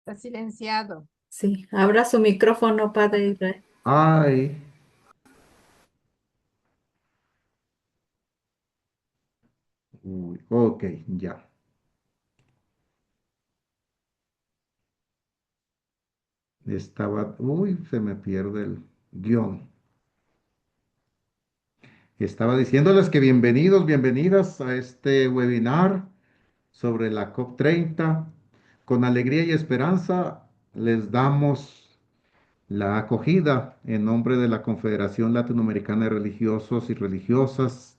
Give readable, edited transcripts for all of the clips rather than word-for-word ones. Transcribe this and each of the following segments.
Está silenciado. Sí, abra su micrófono, Padre Israel. Ay, uy, ok, ya. Se me pierde el guión. Estaba diciéndoles que bienvenidos, bienvenidas a este webinar sobre la COP30. Con alegría y esperanza les damos la acogida en nombre de la Confederación Latinoamericana de Religiosos y Religiosas.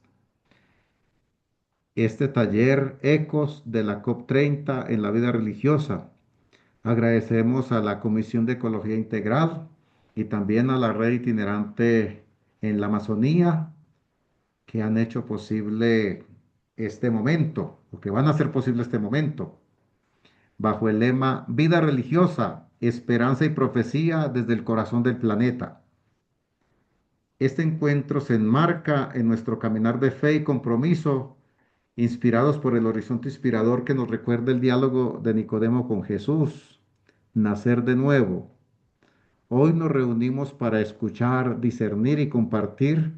Este taller Ecos de la COP30 en la vida religiosa. Agradecemos a la Comisión de Ecología Integral y también a la red itinerante en la Amazonía que han hecho posible este momento, o que van a hacer posible este momento, bajo el lema Vida religiosa, esperanza y profecía desde el corazón del planeta. Este encuentro se enmarca en nuestro caminar de fe y compromiso, inspirados por el horizonte inspirador que nos recuerda el diálogo de Nicodemo con Jesús, nacer de nuevo. Hoy nos reunimos para escuchar, discernir y compartir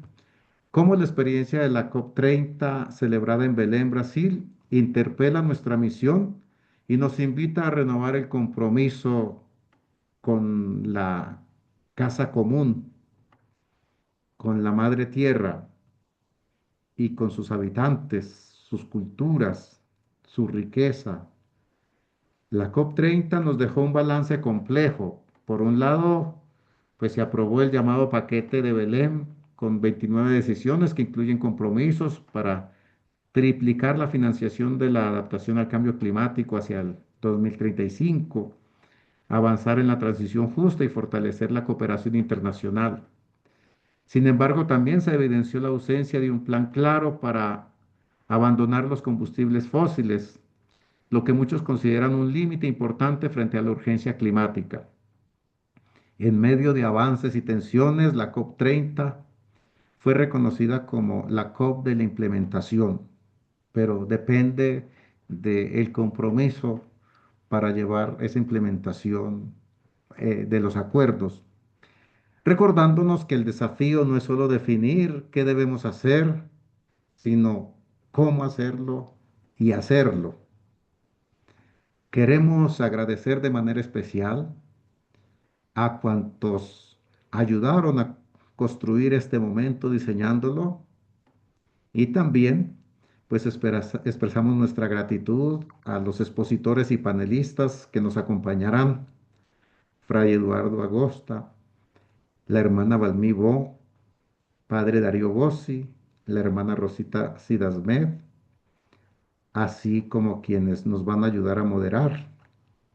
cómo la experiencia de la COP30 celebrada en Belén, Brasil, interpela nuestra misión y nos invita a renovar el compromiso con la casa común, con la madre tierra y con sus habitantes, sus culturas, su riqueza. La COP30 nos dejó un balance complejo. Por un lado, pues se aprobó el llamado paquete de Belén con 29 decisiones que incluyen compromisos para triplicar la financiación de la adaptación al cambio climático hacia el 2035, avanzar en la transición justa y fortalecer la cooperación internacional. Sin embargo, también se evidenció la ausencia de un plan claro para abandonar los combustibles fósiles, lo que muchos consideran un límite importante frente a la urgencia climática. En medio de avances y tensiones, la COP30 fue reconocida como la COP de la implementación, pero depende del compromiso para llevar esa implementación de los acuerdos, recordándonos que el desafío no es solo definir qué debemos hacer, sino cómo hacerlo y hacerlo. Queremos agradecer de manera especial a cuantos ayudaron a construir este momento diseñándolo y también pues expresamos nuestra gratitud a los expositores y panelistas que nos acompañarán, Fray Eduardo Agosta, la hermana Balmí Bo, Padre Darío Bossi, la hermana Rosita Sidasmed, así como quienes nos van a ayudar a moderar,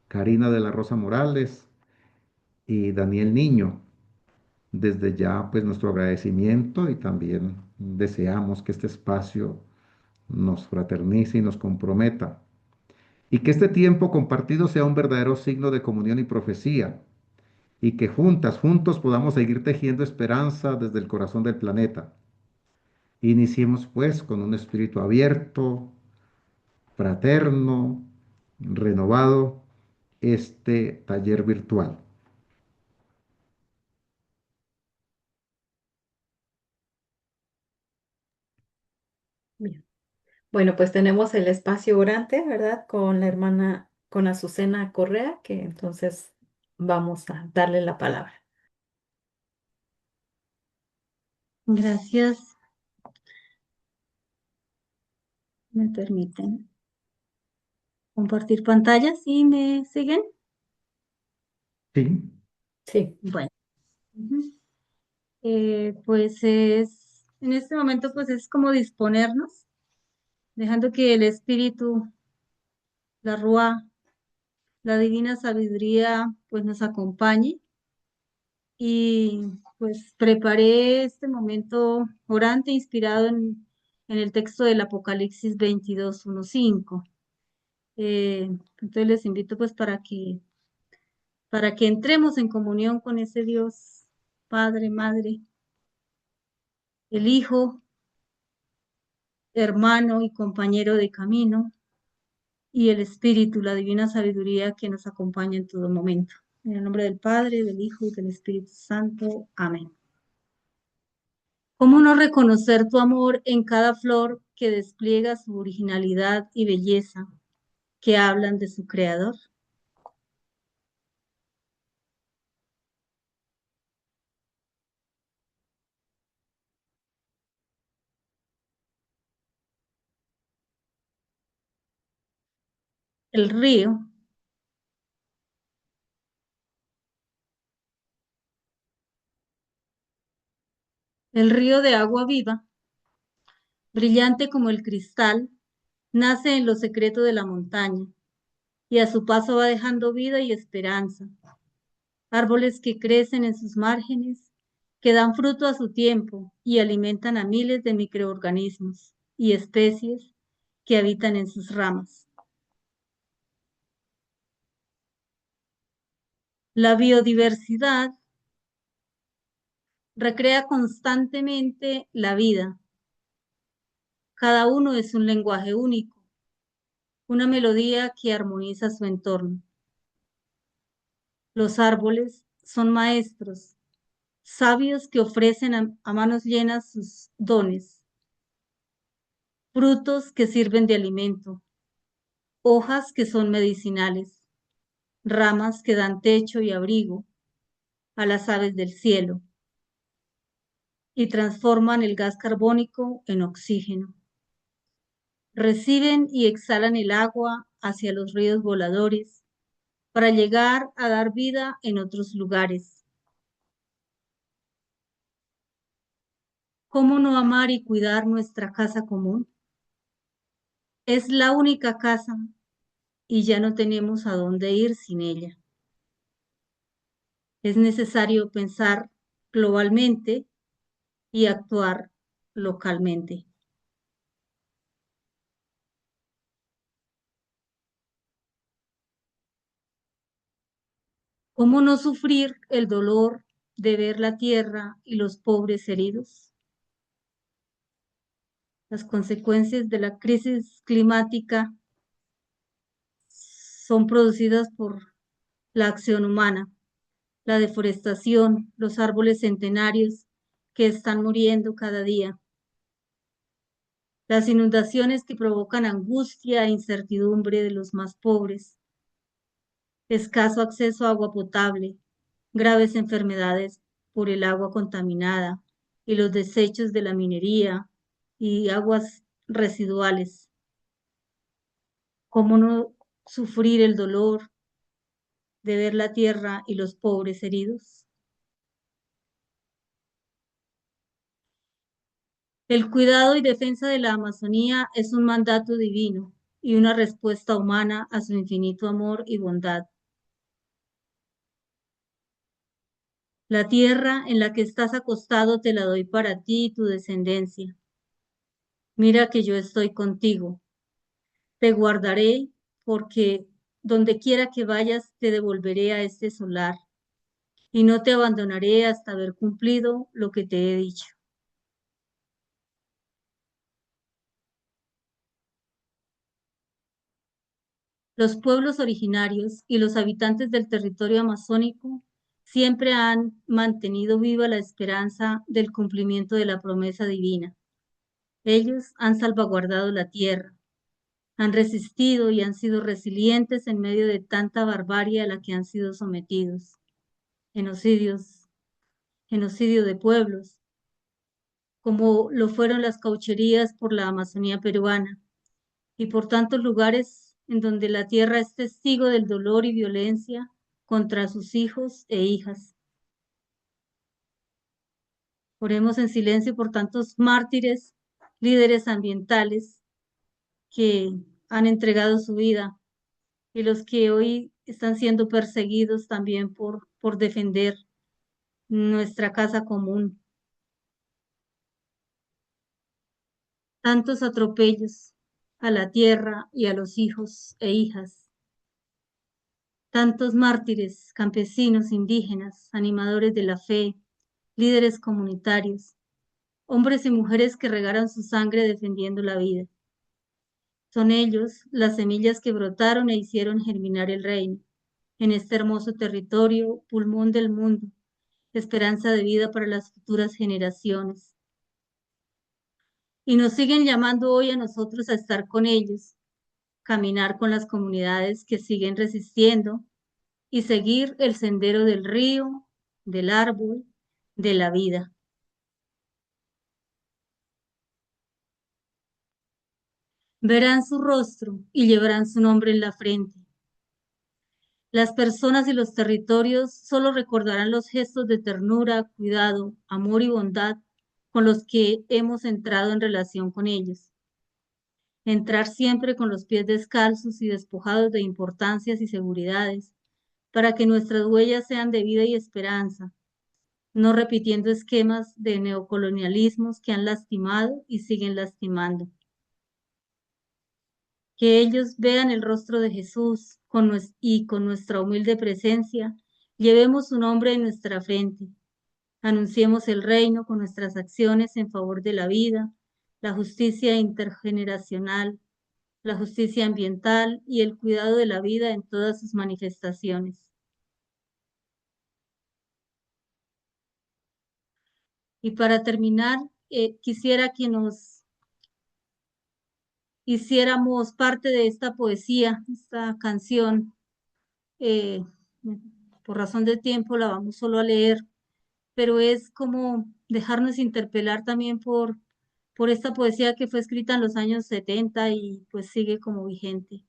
Karina de la Rosa Morales y Daniel Niño. Desde ya, pues nuestro agradecimiento y también deseamos que este espacio nos fraternice y nos comprometa. Y que este tiempo compartido sea un verdadero signo de comunión y profecía. Y que juntas, juntos podamos seguir tejiendo esperanza desde el corazón del planeta. Iniciemos pues con un espíritu abierto, fraterno, renovado, este taller virtual. Bien. Bueno, pues tenemos el espacio orante, ¿verdad? Con la hermana, con Azucena Correa, que entonces vamos a darle la palabra. Gracias. ¿Me permiten compartir pantalla? ¿Sí me siguen? Sí, Sí. Bueno, ujú. Pues en este momento pues es como disponernos, dejando que el espíritu, la Ruá, la divina sabiduría pues nos acompañe y pues preparé este momento orante inspirado en el texto del Apocalipsis 22:1-5. Entonces les invito pues para que entremos en comunión con ese Dios, Padre, Madre, el Hijo, hermano y compañero de camino, y el Espíritu, la divina sabiduría que nos acompaña en todo momento. En el nombre del Padre, del Hijo y del Espíritu Santo. Amén. ¿Cómo no reconocer tu amor en cada flor que despliega su originalidad y belleza, que hablan de su creador? El río, el río de agua viva, brillante como el cristal, nace en lo secreto de la montaña y a su paso va dejando vida y esperanza. Árboles que crecen en sus márgenes, que dan fruto a su tiempo y alimentan a miles de microorganismos y especies que habitan en sus ramas. La biodiversidad recrea constantemente la vida. Cada uno es un lenguaje único, una melodía que armoniza su entorno. Los árboles son maestros, sabios que ofrecen a manos llenas sus dones, frutos que sirven de alimento, hojas que son medicinales, ramas que dan techo y abrigo a las aves del cielo y transforman el gas carbónico en oxígeno. Reciben y exhalan el agua hacia los ríos voladores para llegar a dar vida en otros lugares. ¿Cómo no amar y cuidar nuestra casa común? Es la única casa y ya no tenemos a dónde ir sin ella. Es necesario pensar globalmente y actuar localmente. ¿Cómo no sufrir el dolor de ver la tierra y los pobres heridos? Las consecuencias de la crisis climática son producidas por la acción humana, la deforestación, los árboles centenarios que están muriendo cada día, las inundaciones que provocan angustia e incertidumbre de los más pobres, escaso acceso a agua potable, graves enfermedades por el agua contaminada y los desechos de la minería y aguas residuales. ¿Cómo no sufrir el dolor de ver la tierra y los pobres heridos? El cuidado y defensa de la Amazonía es un mandato divino y una respuesta humana a su infinito amor y bondad. La tierra en la que estás acostado te la doy para ti y tu descendencia. Mira que yo estoy contigo. Te guardaré porque donde quiera que vayas te devolveré a este solar y no te abandonaré hasta haber cumplido lo que te he dicho. Los pueblos originarios y los habitantes del territorio amazónico siempre han mantenido viva la esperanza del cumplimiento de la promesa divina. Ellos han salvaguardado la tierra, han resistido y han sido resilientes en medio de tanta barbarie a la que han sido sometidos. Genocidios, genocidio de pueblos, como lo fueron las caucherías por la Amazonía peruana y por tantos lugares en donde la tierra es testigo del dolor y violencia contra sus hijos e hijas. Oremos en silencio por tantos mártires, líderes ambientales que han entregado su vida y los que hoy están siendo perseguidos también por defender nuestra casa común. Tantos atropellos a la tierra y a los hijos e hijas. Tantos mártires, campesinos, indígenas, animadores de la fe, líderes comunitarios, hombres y mujeres que regaron su sangre defendiendo la vida. Son ellos las semillas que brotaron e hicieron germinar el reino en este hermoso territorio, pulmón del mundo, esperanza de vida para las futuras generaciones. Y nos siguen llamando hoy a nosotros a estar con ellos, caminar con las comunidades que siguen resistiendo y seguir el sendero del río, del árbol, de la vida. Verán su rostro y llevarán su nombre en la frente. Las personas y los territorios solo recordarán los gestos de ternura, cuidado, amor y bondad con los que hemos entrado en relación con ellos. Entrar siempre con los pies descalzos y despojados de importancias y seguridades, para que nuestras huellas sean de vida y esperanza, no repitiendo esquemas de neocolonialismos que han lastimado y siguen lastimando. Que ellos vean el rostro de Jesús y con nuestra humilde presencia, llevemos su nombre en nuestra frente. Anunciemos el reino con nuestras acciones en favor de la vida, la justicia intergeneracional, la justicia ambiental y el cuidado de la vida en todas sus manifestaciones. Y para terminar, quisiera que nos hiciéramos parte de esta poesía, esta canción. eh, por razón de tiempo la vamos solo a leer, pero es como dejarnos interpelar también por esta poesía que fue escrita en los años 70 y pues sigue como vigente.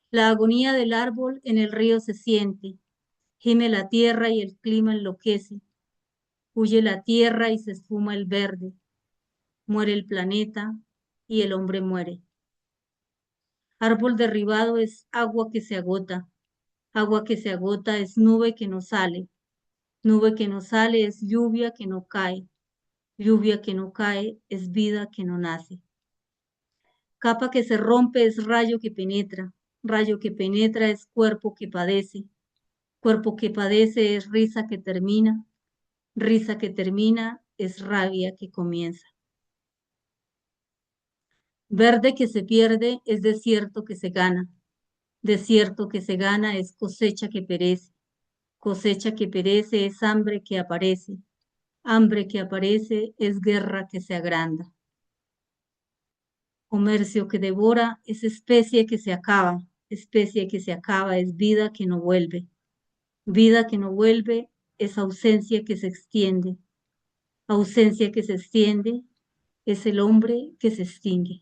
La agonía del árbol en el río se siente, gime la tierra y el clima enloquece, huye la tierra y se esfuma el verde, muere el planeta y el hombre muere. Árbol derribado es agua que se agota es nube que no sale, nube que no sale es lluvia que no cae, lluvia que no cae es vida que no nace. Capa que se rompe es rayo que penetra es cuerpo que padece es risa que termina es rabia que comienza. Verde que se pierde es desierto que se gana, desierto que se gana es cosecha que perece es hambre que aparece es guerra que se agranda. Comercio que devora es especie que se acaba es vida que no vuelve es ausencia que se extiende, ausencia que se extiende es el hombre que se extingue.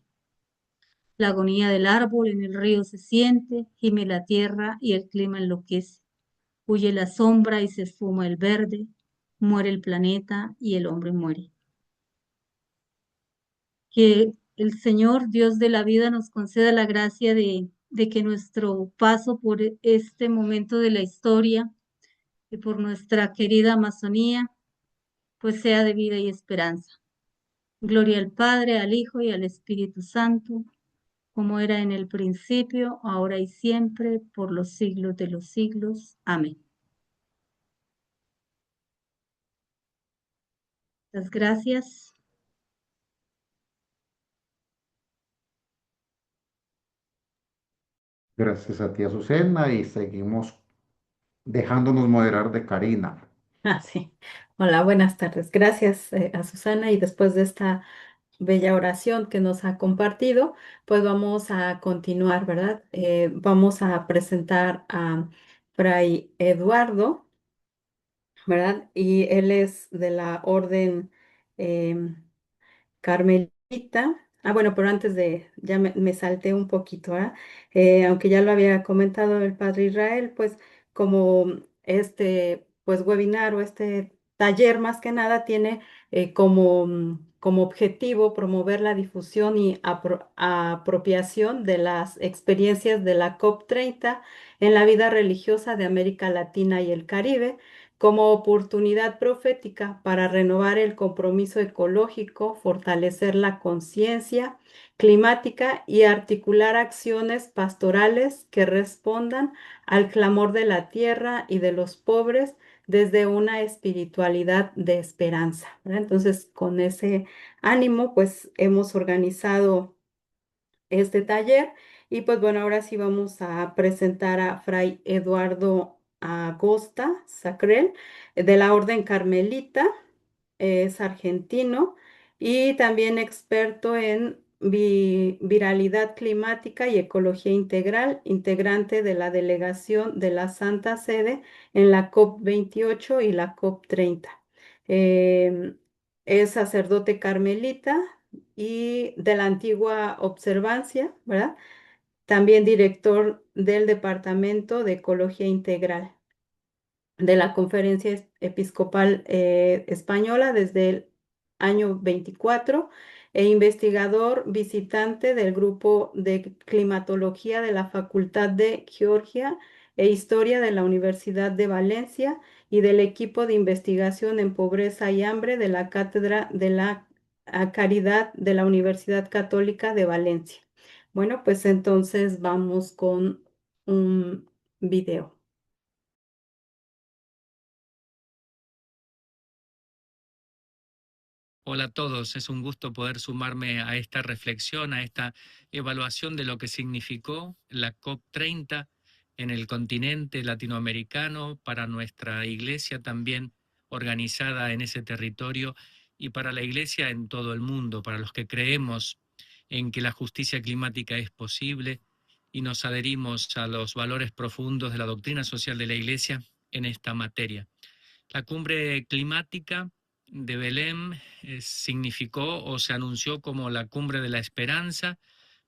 La agonía del árbol en el río se siente, gime la tierra y el clima enloquece, huye la sombra y se esfuma el verde, muere el planeta y el hombre muere. Que el Señor, Dios de la vida, nos conceda la gracia de que nuestro paso por este momento de la historia y por nuestra querida Amazonía, pues sea de vida y esperanza. Gloria al Padre, al Hijo y al Espíritu Santo, como era en el principio, ahora y siempre, por los siglos de los siglos. Amén. Muchas gracias. Gracias a ti, Azucena, y seguimos dejándonos moderar de Karina. Ah, sí. Hola, buenas tardes. Gracias a Susana y después de esta bella oración que nos ha compartido, pues vamos a continuar, ¿verdad? Vamos a presentar a Fray Eduardo, ¿verdad? Y él es de la orden em, Carmelita. Ah, bueno, pero antes de, ya me salté un poquito, ¿ah? Aunque ya lo había comentado el padre Israel, pues como este, pues webinar o este taller más que nada tiene como objetivo promover la difusión y apropiación de las experiencias de la COP30 en la vida religiosa de América Latina y el Caribe como oportunidad profética para renovar el compromiso ecológico, fortalecer la conciencia climática y articular acciones pastorales que respondan al clamor de la tierra y de los pobres desde una espiritualidad de esperanza, ¿verdad? Entonces, con ese ánimo, pues hemos organizado este taller. Y pues bueno, ahora sí vamos a presentar a Fray Eduardo Agosta Sacrel, de la Orden Carmelita. Es argentino y también experto en viralidad climática y ecología integral, integrante de la delegación de la Santa Sede en la COP 28 y la COP 30. Em, es sacerdote carmelita y de la antigua observancia, ¿verdad? También director del Departamento de Ecología Integral de la Conferencia Episcopal Española desde el año 24 e investigador visitante del grupo de climatología de la Facultad de Georgia e Historia de la Universidad de Valencia y del equipo de investigación en pobreza y hambre de la Cátedra de la Caridad de la Universidad Católica de Valencia. Bueno, pues entonces vamos con un video. Hola a todos, es un gusto poder sumarme a esta reflexión, a esta evaluación de lo que significó la COP 30 en el continente latinoamericano, para nuestra iglesia también organizada en ese territorio y para la iglesia en todo el mundo, para los que creemos en que la justicia climática es posible y nos adherimos a los valores profundos de la doctrina social de la iglesia en esta materia. La cumbre climática de Belém significó o se anunció como la cumbre de la esperanza,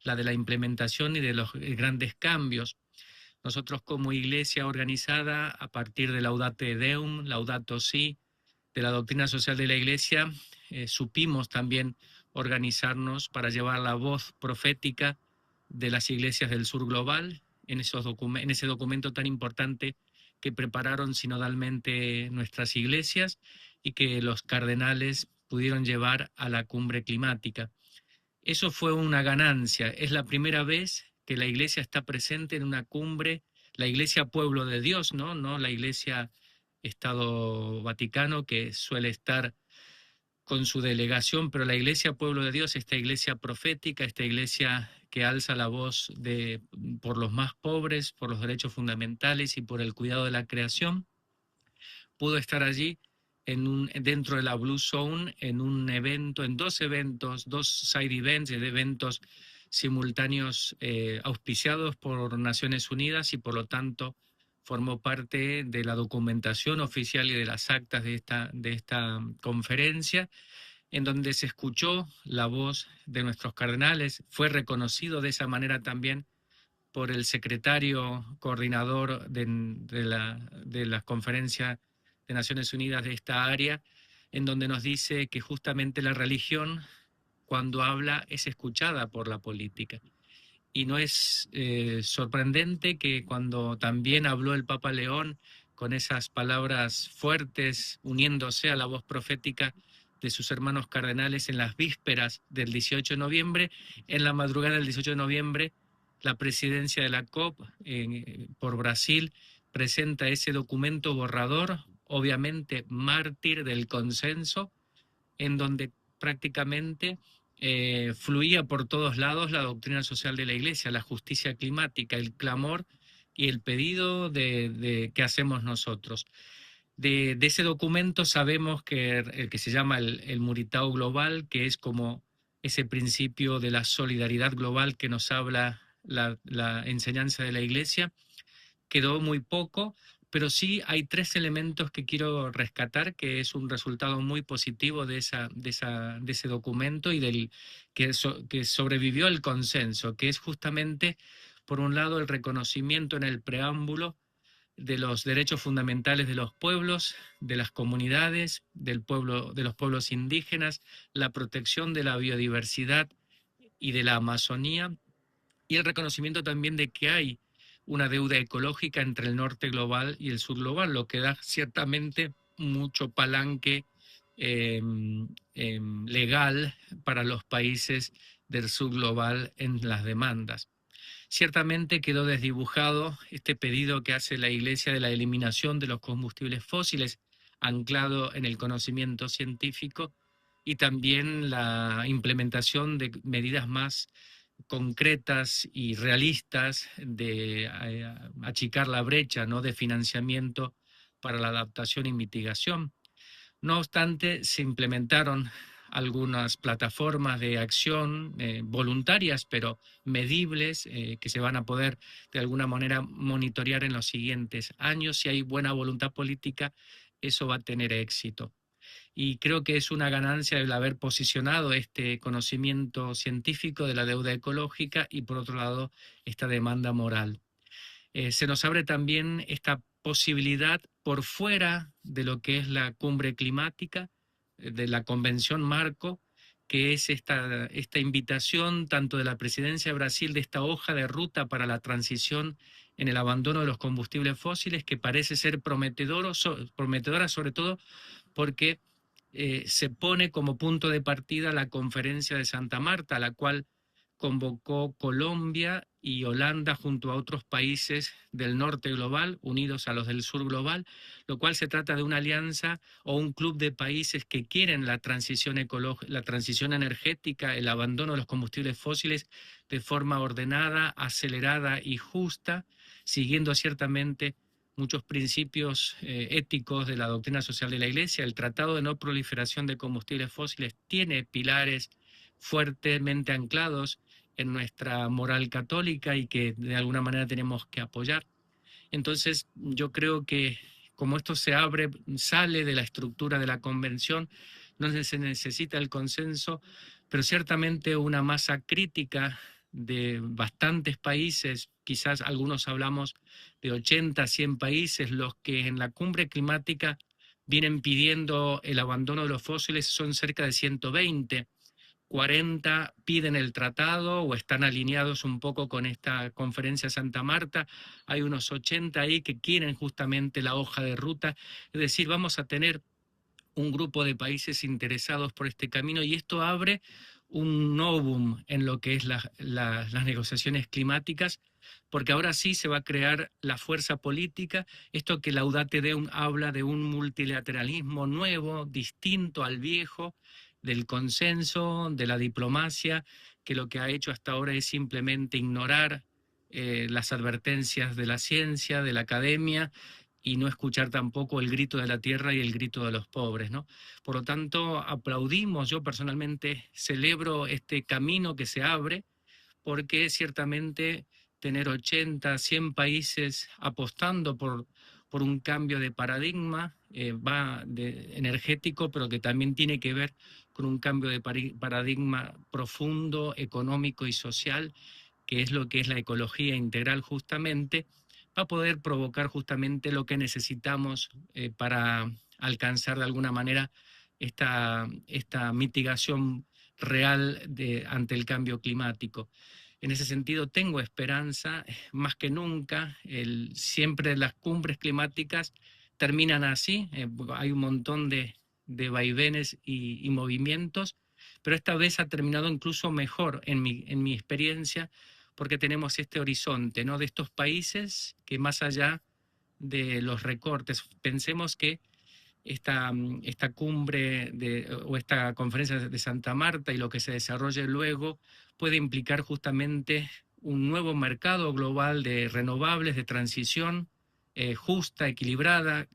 la de la implementación y de los grandes cambios. Nosotros como iglesia organizada, a partir de Laudate Deum, Laudato Si, de la doctrina social de la iglesia, supimos también organizarnos para llevar la voz profética de las iglesias del sur global en ese documento tan importante que prepararon sinodalmente nuestras iglesias y que los cardenales pudieron llevar a la cumbre climática. Eso fue una ganancia. Es la primera vez que la iglesia está presente en una cumbre, la iglesia pueblo de Dios, ¿no? No la iglesia Estado Vaticano, que suele estar con su delegación, pero la iglesia pueblo de Dios, esta iglesia profética, esta iglesia que alza la voz por los más pobres, por los derechos fundamentales y por el cuidado de la creación, pudo estar allí dentro de la Blue Zone en un evento, en dos eventos, dos side events, de eventos simultáneos auspiciados por Naciones Unidas y por lo tanto formó parte de la documentación oficial y de las actas de esta conferencia, en donde se escuchó la voz de nuestros cardenales, fue reconocido de esa manera también por el secretario coordinador de la conferencia de Naciones Unidas de esta área, en donde nos dice que justamente la religión, cuando habla, es escuchada por la política. Y no es sorprendente que cuando también habló el Papa León con esas palabras fuertes, uniéndose a la voz profética de sus hermanos cardenales en las vísperas del 18 de noviembre, en la madrugada del 18 de noviembre, la presidencia de la COP por Brasil presenta ese documento borrador, obviamente mártir del consenso, en donde prácticamente fluía por todos lados la doctrina social de la Iglesia, la justicia climática, el clamor y el pedido que hacemos nosotros. De ese documento sabemos que el que se llama el Muritao Global, que es como ese principio de la solidaridad global que nos habla la enseñanza de la Iglesia, quedó muy poco, pero sí hay tres elementos que quiero rescatar, que es un resultado muy positivo de ese documento y que sobrevivió el consenso, que es justamente, por un lado, el reconocimiento en el preámbulo de los derechos fundamentales de los pueblos, de las comunidades, de los pueblos indígenas, la protección de la biodiversidad y de la Amazonía, y el reconocimiento también de que hay una deuda ecológica entre el norte global y el sur global, lo que da ciertamente mucho palanque legal para los países del sur global en las demandas. Ciertamente quedó desdibujado este pedido que hace la Iglesia de la eliminación de los combustibles fósiles, anclado en el conocimiento científico, y también la implementación de medidas más concretas y realistas de achicar la brecha, ¿no?, de financiamiento para la adaptación y mitigación. No obstante, se implementaron algunas plataformas de acción voluntarias, pero medibles, que se van a poder de alguna manera monitorear en los siguientes años. Si hay buena voluntad política, eso va a tener éxito. Y creo que es una ganancia el haber posicionado este conocimiento científico de la deuda ecológica y, por otro lado, esta demanda moral. Se nos abre también esta posibilidad por fuera de lo que es la cumbre climática, de la Convención Marco, que es esta invitación tanto de la presidencia de Brasil de esta hoja de ruta para la transición en el abandono de los combustibles fósiles, que parece ser prometedora, sobre todo porque se pone como punto de partida la conferencia de Santa Marta, a la cual convocó Colombia y Holanda junto a otros países del norte global, unidos a los del sur global, lo cual se trata de una alianza o un club de países que quieren la transición ecológica, la transición energética, el abandono de los combustibles fósiles de forma ordenada, acelerada y justa, siguiendo ciertamente muchos principios éticos de la doctrina social de la Iglesia. El Tratado de No Proliferación de Combustibles Fósiles tiene pilares fuertemente anclados en nuestra moral católica y que de alguna manera tenemos que apoyar. Entonces, yo creo que como esto se abre, sale de la estructura de la convención, no se necesita el consenso, pero ciertamente una masa crítica de bastantes países, quizás algunos hablamos de 80, 100 países, los que en la cumbre climática vienen pidiendo el abandono de los fósiles son cerca de 120. 40 piden el tratado o están alineados un poco con esta conferencia Santa Marta. Hay unos 80 ahí que quieren justamente la hoja de ruta. Es decir, vamos a tener un grupo de países interesados por este camino y esto abre un novum en lo que es las negociaciones climáticas, porque ahora sí se va a crear la fuerza política, esto que Laudate Deum habla de un multilateralismo nuevo, distinto al viejo, del consenso, de la diplomacia, que lo que ha hecho hasta ahora es simplemente ignorar las advertencias de la ciencia, de la academia, y no escuchar tampoco el grito de la tierra y el grito de los pobres, ¿no? Por lo tanto, aplaudimos, yo personalmente celebro este camino que se abre, porque ciertamente tener 80, 100 países apostando por un cambio de paradigma energético, pero que también tiene que ver con un cambio de paradigma profundo, económico y social, que es lo que es la ecología integral justamente, va a poder provocar justamente lo que necesitamos para alcanzar de alguna manera esta mitigación real ante el cambio climático. En ese sentido tengo esperanza, más que nunca. Siempre las cumbres climáticas terminan así, hay un montón de vaivenes y movimientos, pero esta vez ha terminado incluso mejor en mi experiencia, porque tenemos este horizonte, ¿no?, de estos países que más allá de los recortes, pensemos que esta cumbre o esta conferencia de Santa Marta y lo que se desarrolle luego puede implicar justamente un nuevo mercado global de renovables, de transición justa, equilibrada,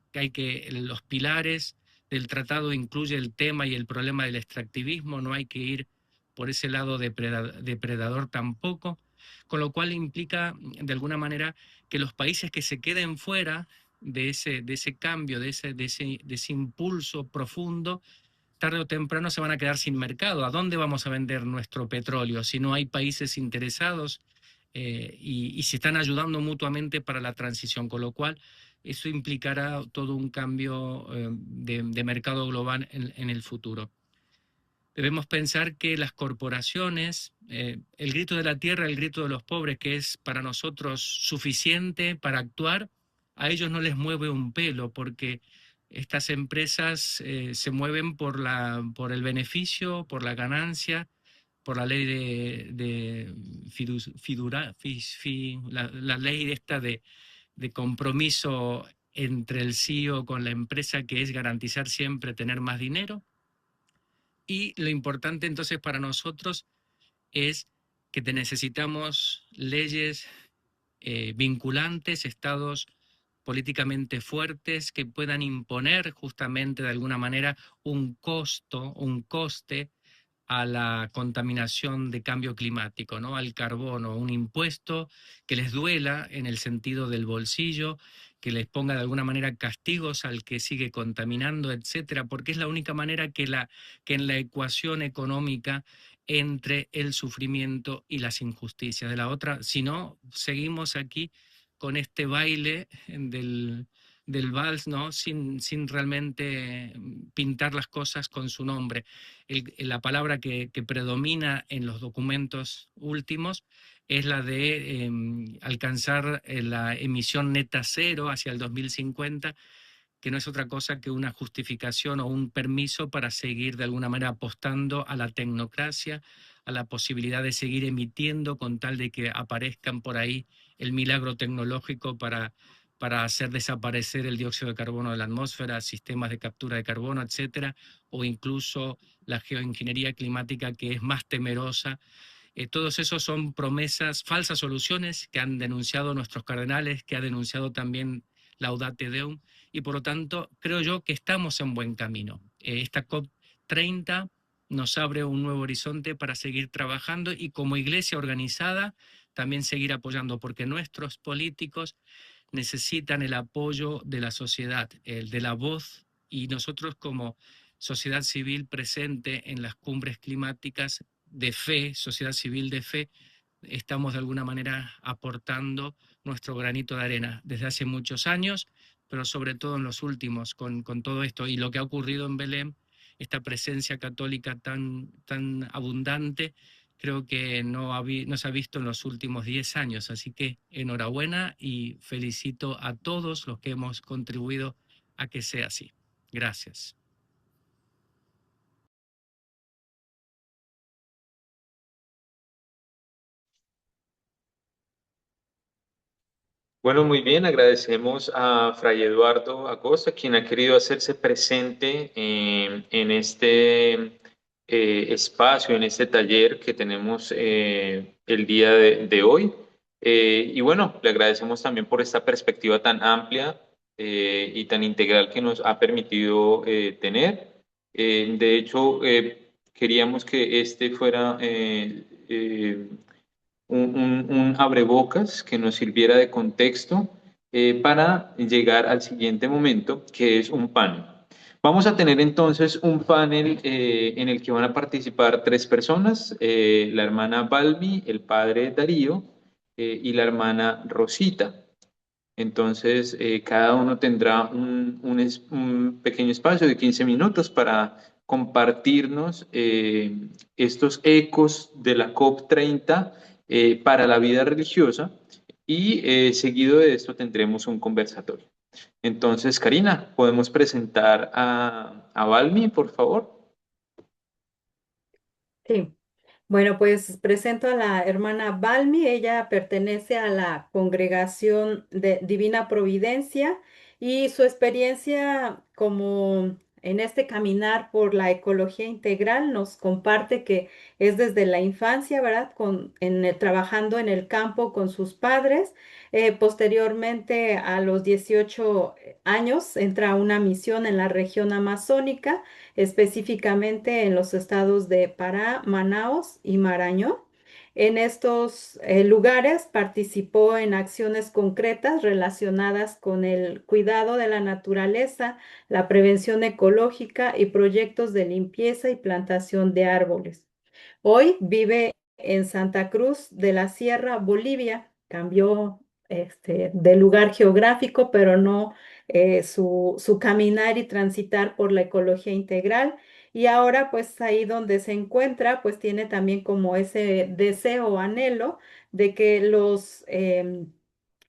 los pilares del tratado incluye el tema y el problema del extractivismo, no hay que ir por ese lado depredador tampoco, con lo cual implica de alguna manera que los países que se queden fuera de ese cambio, de ese impulso profundo, tarde o temprano se van a quedar sin mercado. ¿A dónde vamos a vender nuestro petróleo si no hay países interesados y se están ayudando mutuamente para la transición? Con lo cual, eso implicará todo un cambio de mercado global en el futuro. Debemos pensar que las corporaciones, el grito de la tierra, el grito de los pobres, que es para nosotros suficiente para actuar, a ellos no les mueve un pelo, porque estas empresas se mueven por el beneficio, por la ganancia, por la ley la ley esta de compromiso entre el CEO con la empresa, que es garantizar siempre tener más dinero. Y lo importante entonces para nosotros es necesitamos leyes vinculantes, estados políticamente fuertes que puedan imponer justamente de alguna manera un coste a la contaminación de cambio climático, ¿no? Al carbono, un impuesto que les duela en el sentido del bolsillo, que les ponga de alguna manera castigos al que sigue contaminando, etcétera, porque es la única manera que en la ecuación económica entre el sufrimiento y las injusticias. De la otra, si no, seguimos aquí con este baile del vals, ¿no? Sin realmente pintar las cosas con su nombre. La palabra que predomina en los documentos últimos es la de alcanzar la emisión neta cero hacia el 2050, que no es otra cosa que una justificación o un permiso para seguir de alguna manera apostando a la tecnocracia, a la posibilidad de seguir emitiendo con tal de que aparezcan por ahí el milagro tecnológico para hacer desaparecer el dióxido de carbono de la atmósfera, sistemas de captura de carbono, etcétera, o incluso la geoingeniería climática, que es más temerosa. Todos esos son promesas, falsas soluciones que han denunciado nuestros cardenales, que ha denunciado también Laudate Deum, y por lo tanto creo yo que estamos en buen camino. Esta COP30 nos abre un nuevo horizonte para seguir trabajando y como iglesia organizada también seguir apoyando, porque nuestros políticos necesitan el apoyo de la sociedad, el de la voz, y nosotros como sociedad civil presente en las cumbres climáticas de fe, sociedad civil de fe, estamos de alguna manera aportando nuestro granito de arena desde hace muchos años, pero sobre todo en los últimos, con todo esto y lo que ha ocurrido en Belén, esta presencia católica tan abundante, creo que no se ha visto en los últimos 10 años. Así que enhorabuena y felicito a todos los que hemos contribuido a que sea así. Gracias. Bueno, muy bien, agradecemos a Fray Eduardo Acosta, quien ha querido hacerse presente en este espacio, en este taller que tenemos el día de hoy. Y bueno, le agradecemos también por esta perspectiva tan amplia y tan integral que nos ha permitido tener. De hecho, queríamos que este fuera un abrebocas que nos sirviera de contexto para llegar al siguiente momento, que es un panel. Vamos a tener entonces un panel en el que van a participar tres personas, la hermana Balbi, el padre Darío y la hermana Rosita. Entonces, cada uno tendrá un pequeño espacio de 15 minutos para compartirnos estos ecos de la COP30 para la vida religiosa y seguido de esto tendremos un conversatorio. Entonces, Karina, ¿podemos presentar a Balmi, por favor? Sí. Bueno, pues presento a la hermana Balmi. Ella pertenece a la Congregación de Divina Providencia y su experiencia como en este caminar por la ecología integral nos comparte que es desde la infancia, ¿verdad? Trabajando en el campo con sus padres. Posteriormente, a los 18 años, entra a una misión en la región amazónica, específicamente en los estados de Pará, Manaos y Marañón. En estos lugares participó en acciones concretas relacionadas con el cuidado de la naturaleza, la prevención ecológica y proyectos de limpieza y plantación de árboles. Hoy vive en Santa Cruz de la Sierra, Bolivia. Cambió de lugar geográfico, pero no su caminar y transitar por la ecología integral. Y ahora, pues ahí donde se encuentra, pues tiene también como ese deseo o anhelo de que los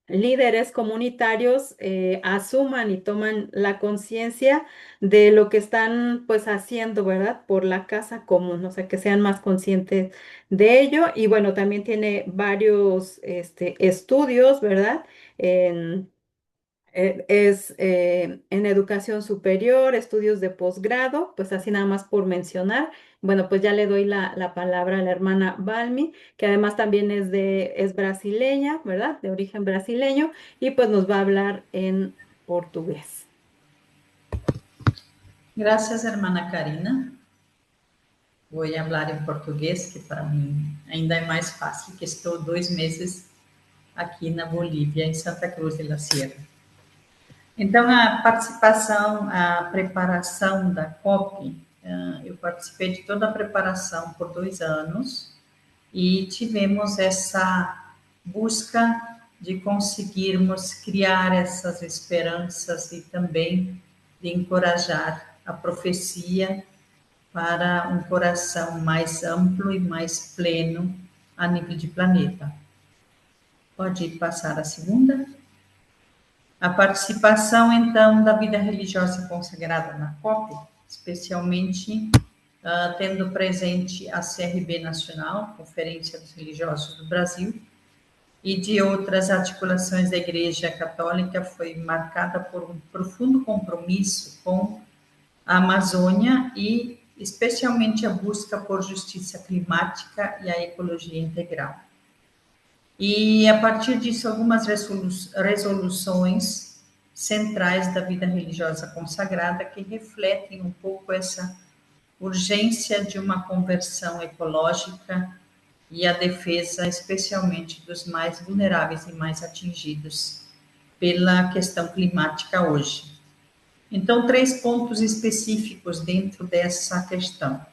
líderes comunitarios asuman y toman la conciencia de lo que están pues haciendo, ¿verdad? Por la casa común, o sea, que sean más conscientes de ello. Y bueno, también tiene varios estudios, ¿verdad? En en educación superior, estudios de posgrado, pues así nada más por mencionar. Bueno, pues ya le doy la palabra a la hermana Balmi, que además también es brasileña, ¿verdad? De origen brasileño, y pues nos va a hablar en portugués. Gracias, hermana Karina. Vou falar em português, que para mim ainda é mais fácil, que estou 2 meses aqui na Bolívia, em Santa Cruz de la Sierra. Então, a participação, a preparação da COP, eu participei de toda a preparação por 2 anos e tivemos essa busca de conseguirmos criar essas esperanças e também de encorajar a profecia para um coração mais amplo e mais pleno a nível de planeta. Pode passar a segunda? A participação, então, da vida religiosa consagrada na COP, especialmente tendo presente a CRB Nacional, Conferência dos Religiosos do Brasil, e de outras articulações da Igreja Católica, foi marcada por um profundo compromisso com a Amazônia e, especialmente, a busca por justiça climática e a ecologia integral. E, a partir disso, algumas resoluções centrais da vida religiosa consagrada que refletem um pouco essa urgência de uma conversão ecológica e a defesa, especialmente, dos mais vulneráveis e mais atingidos pela questão climática hoje. Então, 3 pontos específicos dentro dessa questão.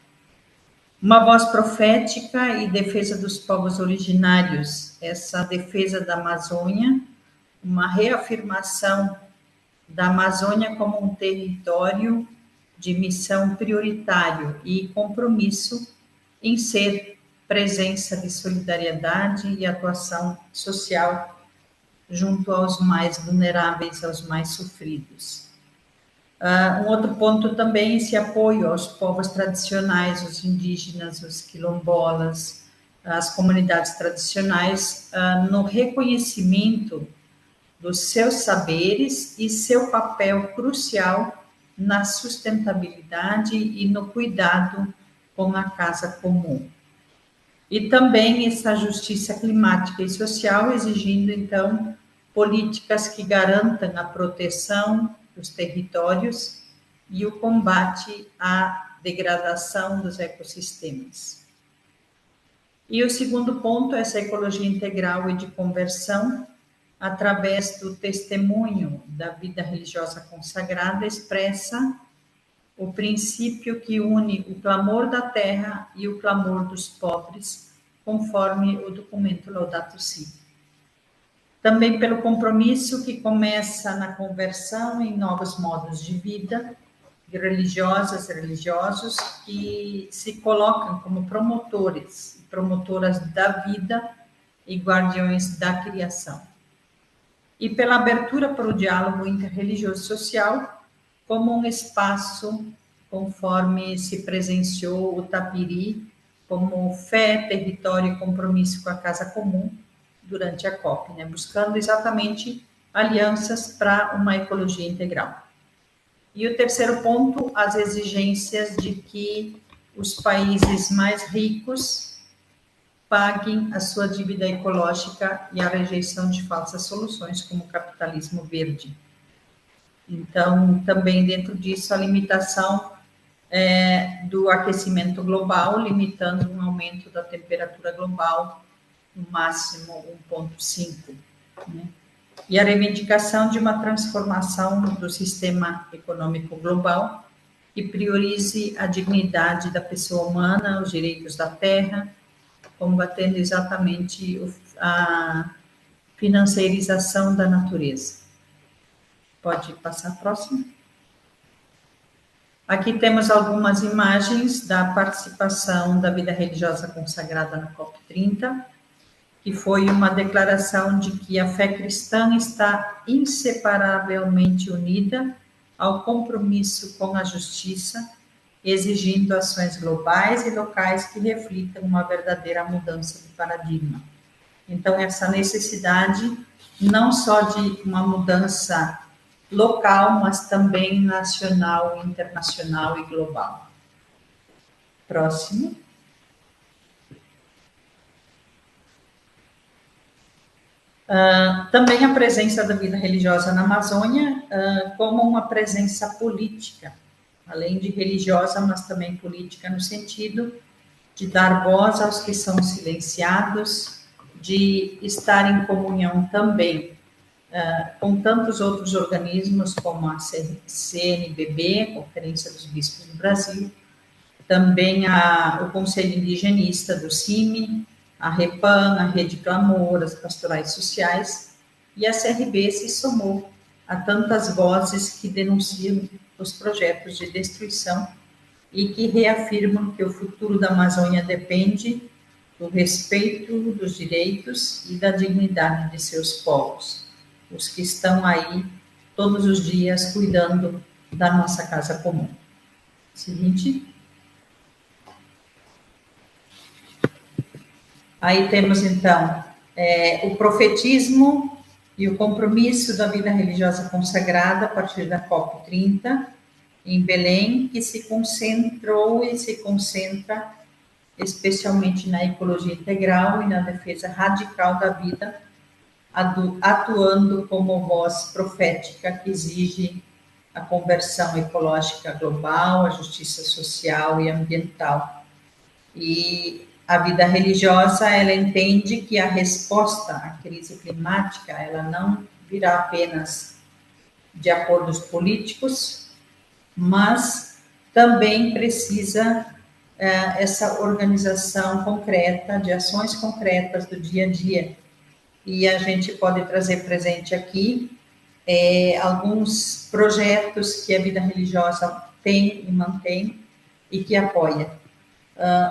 Uma voz profética e defesa dos povos originários, essa defesa da Amazônia, uma reafirmação da Amazônia como um território de missão prioritário e compromisso em ser presença de solidariedade e atuação social junto aos mais vulneráveis, aos mais sofridos. Um outro ponto também, esse apoio aos povos tradicionais, os indígenas, os quilombolas, as comunidades tradicionais, no reconhecimento dos seus saberes e seu papel crucial na sustentabilidade e no cuidado com a casa comum. E também essa justiça climática e social, exigindo, então, políticas que garantam a proteção dos territórios e o combate à degradação dos ecossistemas. E o segundo ponto, essa ecologia integral e de conversão, através do testemunho da vida religiosa consagrada, expressa o princípio que une o clamor da terra e o clamor dos pobres, conforme o documento Laudato Si. Também pelo compromisso que começa na conversão em novos modos de vida, de religiosas e religiosos que se colocam como promotores e promotoras da vida e guardiões da criação. E pela abertura para o diálogo interreligioso social como um espaço, conforme se presenciou o Tapiri, como fé, território e compromisso com a casa comum durante a COP, né? Buscando exatamente alianças para uma ecologia integral. E o terceiro ponto, as exigências de que os países mais ricos paguem a sua dívida ecológica e a rejeição de falsas soluções, como o capitalismo verde. Então, também dentro disso, a limitação do aquecimento global, limitando um aumento da temperatura global no máximo 1,5, né? E a reivindicação de uma transformação do sistema econômico global que priorize a dignidade da pessoa humana, os direitos da terra, combatendo exatamente a financeirização da natureza. Pode passar a próxima. Aqui temos algumas imagens da participação da vida religiosa consagrada na COP30, que foi uma declaração de que a fé cristã está inseparavelmente unida ao compromisso com a justiça, exigindo ações globais e locais que reflitam uma verdadeira mudança de paradigma. Então, essa necessidade não só de uma mudança local, mas também nacional, internacional e global. Próximo. Também a presença da vida religiosa na Amazônia como uma presença política, além de religiosa, mas também política, no sentido de dar voz aos que são silenciados, de estar em comunhão também com tantos outros organismos, como a CNBB, Conferência dos Bispos do Brasil, também o Conselho Indigenista do CIMI, a REPAM, a Rede Clamor, as pastorais sociais, e a CRB se somou a tantas vozes que denunciam os projetos de destruição e que reafirmam que o futuro da Amazônia depende do respeito dos direitos e da dignidade de seus povos, os que estão aí todos os dias cuidando da nossa casa comum. Seguinte. Aí temos, então, o profetismo e o compromisso da vida religiosa consagrada a partir da COP30, em Belém, que se concentrou e se concentra especialmente na ecologia integral e na defesa radical da vida, atuando como voz profética que exige a conversão ecológica global, a justiça social e ambiental. E a vida religiosa, ela entende que a resposta à crise climática, ela não virá apenas de acordos políticos, mas também precisa essa organização concreta, de ações concretas do dia a dia. E a gente pode trazer presente aqui alguns projetos que a vida religiosa tem e mantém e que apoia.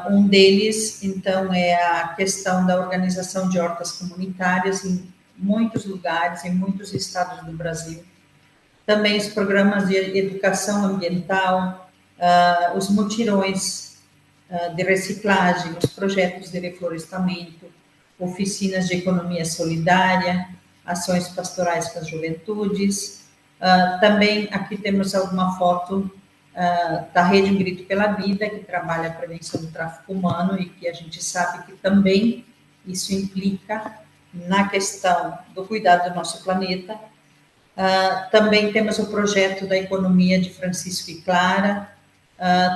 Um deles, então, é a questão da organização de hortas comunitárias em muitos lugares, em muitos estados do Brasil. Também os programas de educação ambiental, os mutirões de reciclagem, os projetos de reflorestamento, oficinas de economia solidária, ações pastorais para as juventudes. Também aqui temos alguma foto da Rede Um Grito pela Vida, que trabalha a prevenção do tráfico humano e que a gente sabe que também isso implica na questão do cuidado do nosso planeta. Também temos o projeto da economia de Francisco e Clara,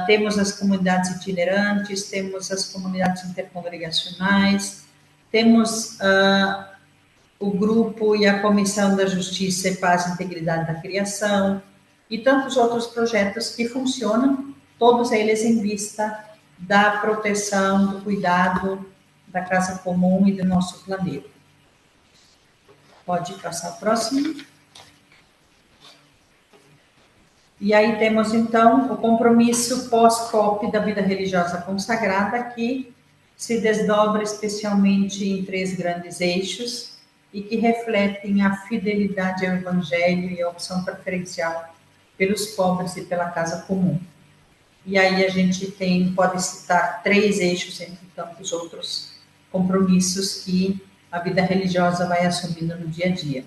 temos as comunidades itinerantes, temos as comunidades intercongregacionais, temos o grupo e a Comissão da Justiça e Paz e Integridade da Criação, e tantos outros projetos que funcionam, todos eles em vista da proteção, do cuidado da casa comum e do nosso planeta. Pode passar o próximo. E aí temos, então, o compromisso pós-COP da vida religiosa consagrada, que se desdobra especialmente em 3 grandes eixos e que refletem a fidelidade ao Evangelho e a opção preferencial pelos pobres e pela casa comum. E aí a gente pode citar 3 eixos entre tantos outros compromissos que a vida religiosa vai assumindo no dia a dia.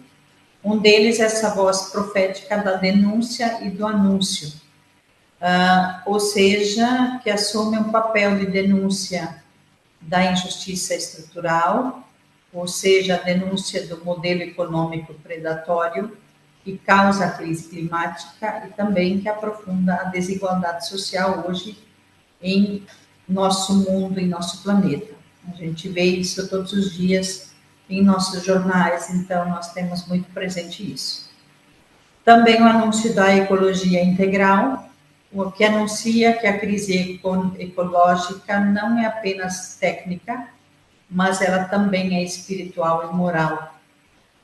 Um deles é essa voz profética da denúncia e do anúncio, ou seja, que assume um papel de denúncia da injustiça estrutural, ou seja, a denúncia do modelo econômico predatório que causa a crise climática e também que aprofunda a desigualdade social hoje em nosso mundo, em nosso planeta. A gente vê isso todos os dias em nossos jornais, então nós temos muito presente isso. Também o anúncio da ecologia integral, o que anuncia que a crise ecológica não é apenas técnica, mas ela também é espiritual e moral.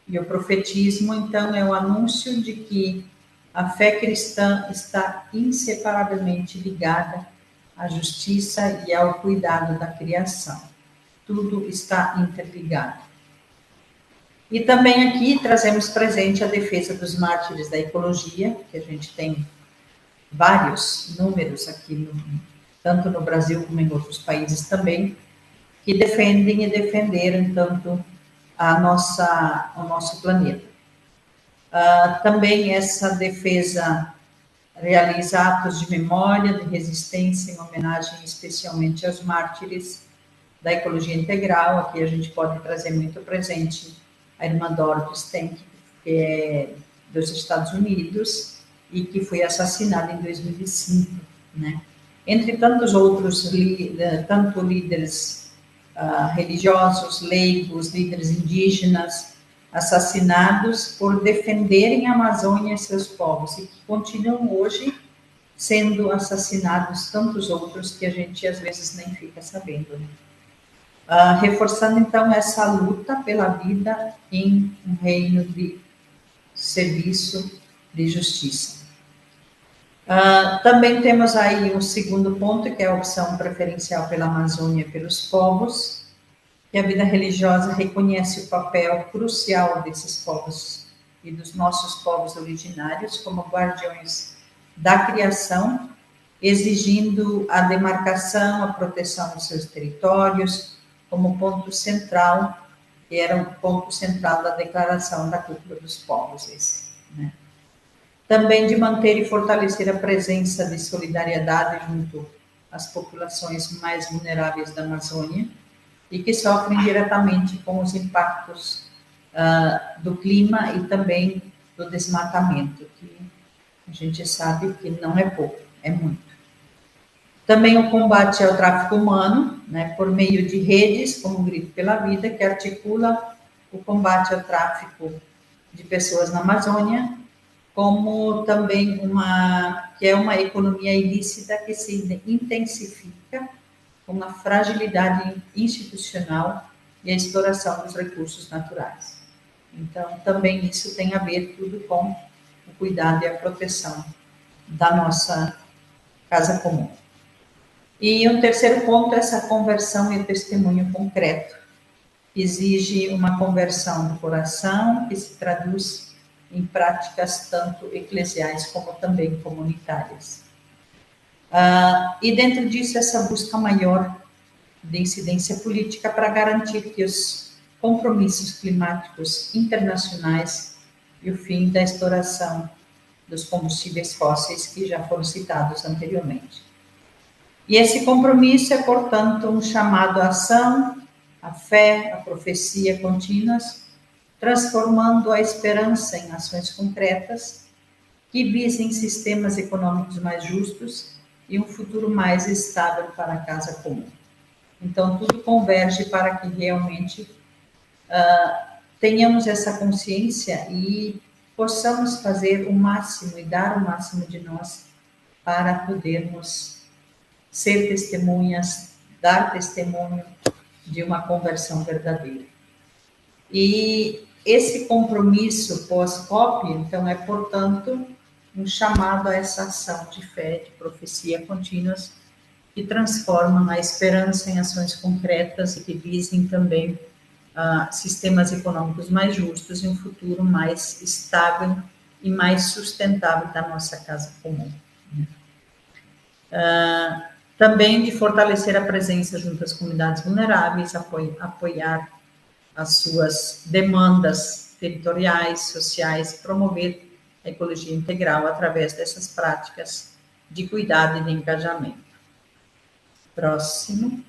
E o profetismo, então, é o anúncio de que a fé cristã está inseparavelmente ligada à justiça e ao cuidado da criação. Tudo está interligado. E também aqui trazemos presente a defesa dos mártires da ecologia, que a gente tem vários números aqui, tanto no Brasil como em outros países também, que defendem e defenderam tanto o nosso planeta. Também essa defesa realiza atos de memória, de resistência, em homenagem especialmente aos mártires da ecologia integral. Aqui a gente pode trazer muito presente a irmã Dorothy Stenck, que é dos Estados Unidos e que foi assassinada em 2005, né? Entre tantos outros, tanto líderes religiosos, leigos, líderes indígenas, assassinados por defenderem a Amazônia e seus povos, e que continuam hoje sendo assassinados tantos outros que a gente às vezes nem fica sabendo, né? Reforçando então essa luta pela vida em um reino de serviço de justiça. Também temos aí um segundo ponto, que é a opção preferencial pela Amazônia e pelos povos, que a vida religiosa reconhece o papel crucial desses povos e dos nossos povos originários como guardiões da criação, exigindo a demarcação, a proteção dos seus territórios, como ponto central, que era o ponto central da Declaração da Cúpula dos Povos, esse, né? Também de manter e fortalecer a presença de solidariedade junto às populações mais vulneráveis da Amazônia e que sofrem diretamente com os impactos do clima e também do desmatamento, que a gente sabe que não é pouco, é muito. Também o combate ao tráfico humano, né, por meio de redes, como o Grito pela Vida, que articula o combate ao tráfico de pessoas na Amazônia, como também que é uma economia ilícita que se intensifica com a fragilidade institucional e a exploração dos recursos naturais. Então, também isso tem a ver tudo com o cuidado e a proteção da nossa casa comum. E um terceiro ponto é essa conversão e o testemunho concreto. Exige uma conversão do coração, que se traduz em práticas tanto eclesiais como também comunitárias. E dentro disso, essa busca maior de incidência política para garantir que os compromissos climáticos internacionais e o fim da exploração dos combustíveis fósseis que já foram citados anteriormente. E esse compromisso é, portanto, um chamado à ação, à fé, à profecia contínuas, transformando a esperança em ações concretas que visem sistemas econômicos mais justos e um futuro mais estável para a casa comum. Então, tudo converge para que realmente tenhamos essa consciência e possamos fazer o máximo e dar o máximo de nós para podermos ser testemunhas, dar testemunho de uma conversão verdadeira. E esse compromisso pós-COP, então, é, portanto, um chamado a essa ação de fé, de profecia contínuas, que transformam a esperança em ações concretas e que visem também sistemas econômicos mais justos e um futuro mais estável e mais sustentável da nossa casa comum. Também de fortalecer a presença junto às comunidades vulneráveis, apoiar as suas demandas territoriais, sociais, promover a ecologia integral através dessas práticas de cuidado e de engajamento. Próximo.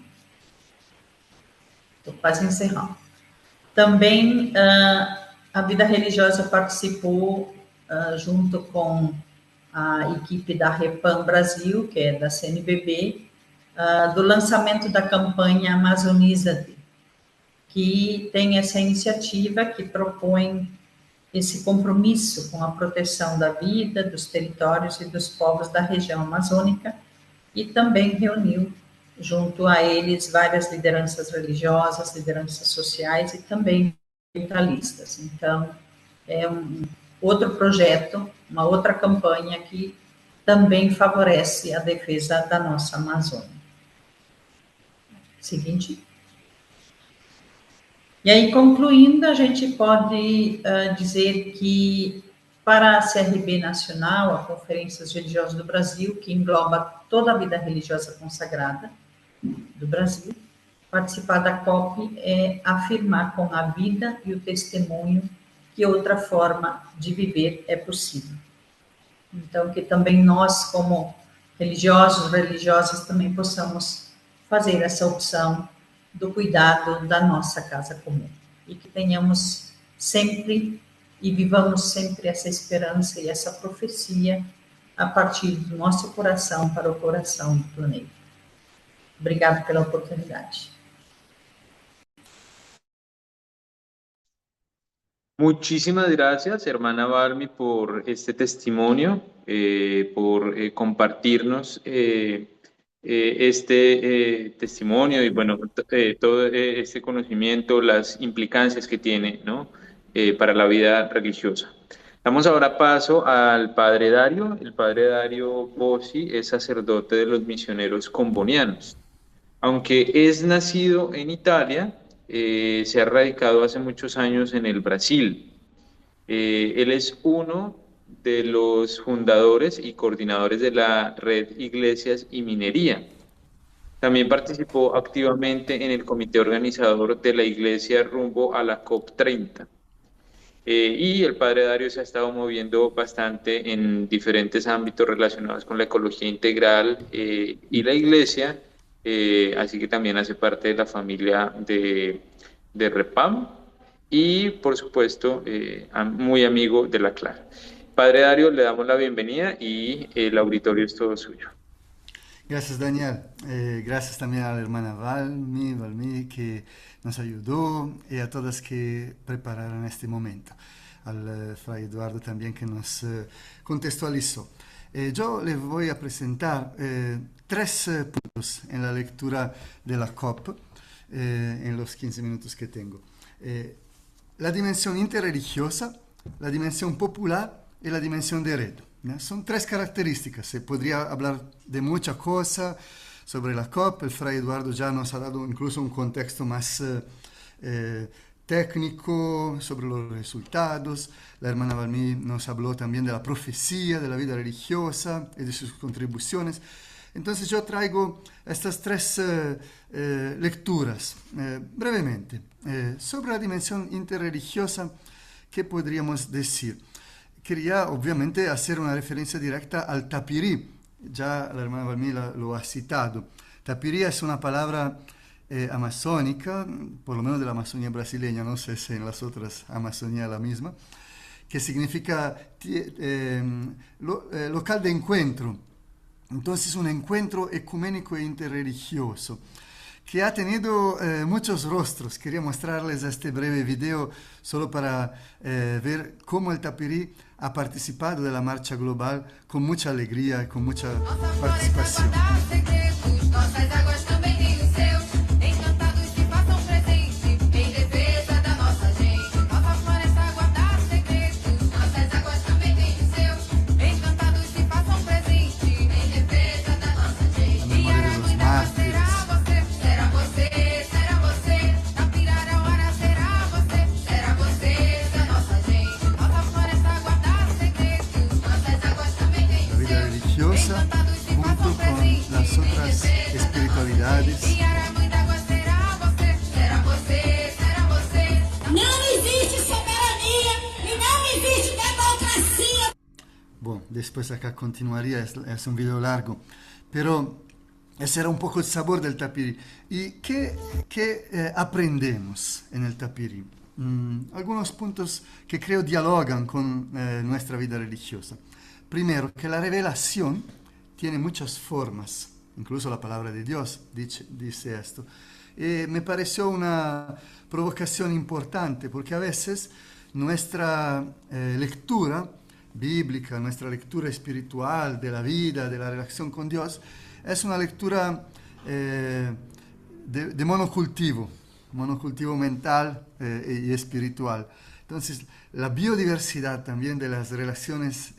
Estou quase encerrando. Também a vida religiosa participou, junto com a equipe da Repam Brasil, que é da CNBB, do lançamento da campanha Amazoniza-te, que tem essa iniciativa que propõe esse compromisso com a proteção da vida, dos territórios e dos povos da região amazônica, e também reuniu junto a eles várias lideranças religiosas, lideranças sociais e também ambientalistas. Então, é outro projeto, uma outra campanha que também favorece a defesa da nossa Amazônia. Seguinte. E aí, concluindo, a gente pode dizer que para a CRB Nacional, a Conferências Religiosas do Brasil, que engloba toda a vida religiosa consagrada do Brasil, participar da COP é afirmar com a vida e o testemunho que outra forma de viver é possível. Então, que também nós, como religiosos, religiosas, também possamos fazer essa opção do cuidado da nossa casa comum. E que tenhamos sempre e vivamos sempre essa esperança e essa profecia a partir do nosso coração para o coração do planeta. Obrigado pela oportunidade. Muchísimas gracias, hermana Balmi, por este testimonio, por compartirnos este testimonio y bueno, todo este conocimiento, las implicancias que tiene, ¿no? Para la vida religiosa. Damos ahora paso al padre Dario. El padre Dario Bossi es sacerdote de los misioneros combonianos. Aunque es nacido en Italia, se ha radicado hace muchos años en el Brasil. Él es uno de los fundadores y coordinadores de la red Iglesias y Minería. También participó activamente en el comité organizador de la Iglesia rumbo a la COP30. Y el padre Dario se ha estado moviendo bastante en diferentes ámbitos relacionados con la ecología integral y la Iglesia, así que también hace parte de la familia de REPAM y, por supuesto, muy amigo de la CLAR. Padre Dario, le damos la bienvenida y el auditorio es todo suyo. Gracias, Daniel. Gracias también a la hermana Balmi, que nos ayudó, y a todas que prepararon este momento. Al Fray Eduardo también, que nos contextualizó. Yo les voy a presentar 3 puntos en la lectura de la COP, en los 15 minutos que tengo. La dimensión interreligiosa, la dimensión popular y la dimensión de red. Son 3 características. Se podría hablar de mucha cosa sobre la COP. El Fray Eduardo ya nos ha dado incluso un contexto más técnico sobre los resultados. La hermana Balmi nos habló también de la profecía, de la vida religiosa y de sus contribuciones. Entonces yo traigo estas 3 lecturas brevemente. Sobre la dimensión interreligiosa, ¿qué podríamos decir? Quería obviamente hacer una referencia directa al tapirí. Ya la hermana Balmi lo ha citado. Tapirí es una palabra amazónica, por lo menos de la Amazonía brasileña, no sé si en las otras Amazonías la misma, que significa local de encuentro. Entonces, un encuentro ecuménico e interreligioso que ha tenido muchos rostros. Quería mostrarles este breve video solo para ver cómo el tapirí ha participado de la marcha global con mucha alegría y con mucha participación. Junto con las otras espiritualidades. Bueno, después acá continuaría, es un video largo, pero ese era un poco el sabor del tapirí. ¿Y qué aprendemos en el tapirí? Algunos puntos que creo dialogan con nuestra vida religiosa. Primero, que la revelación tiene muchas formas, incluso la palabra de Dios dice esto. Me pareció una provocación importante, porque a veces nuestra lectura bíblica, nuestra lectura espiritual de la vida, de la relación con Dios, es una lectura de monocultivo mental y espiritual. Entonces, la biodiversidad también de las relaciones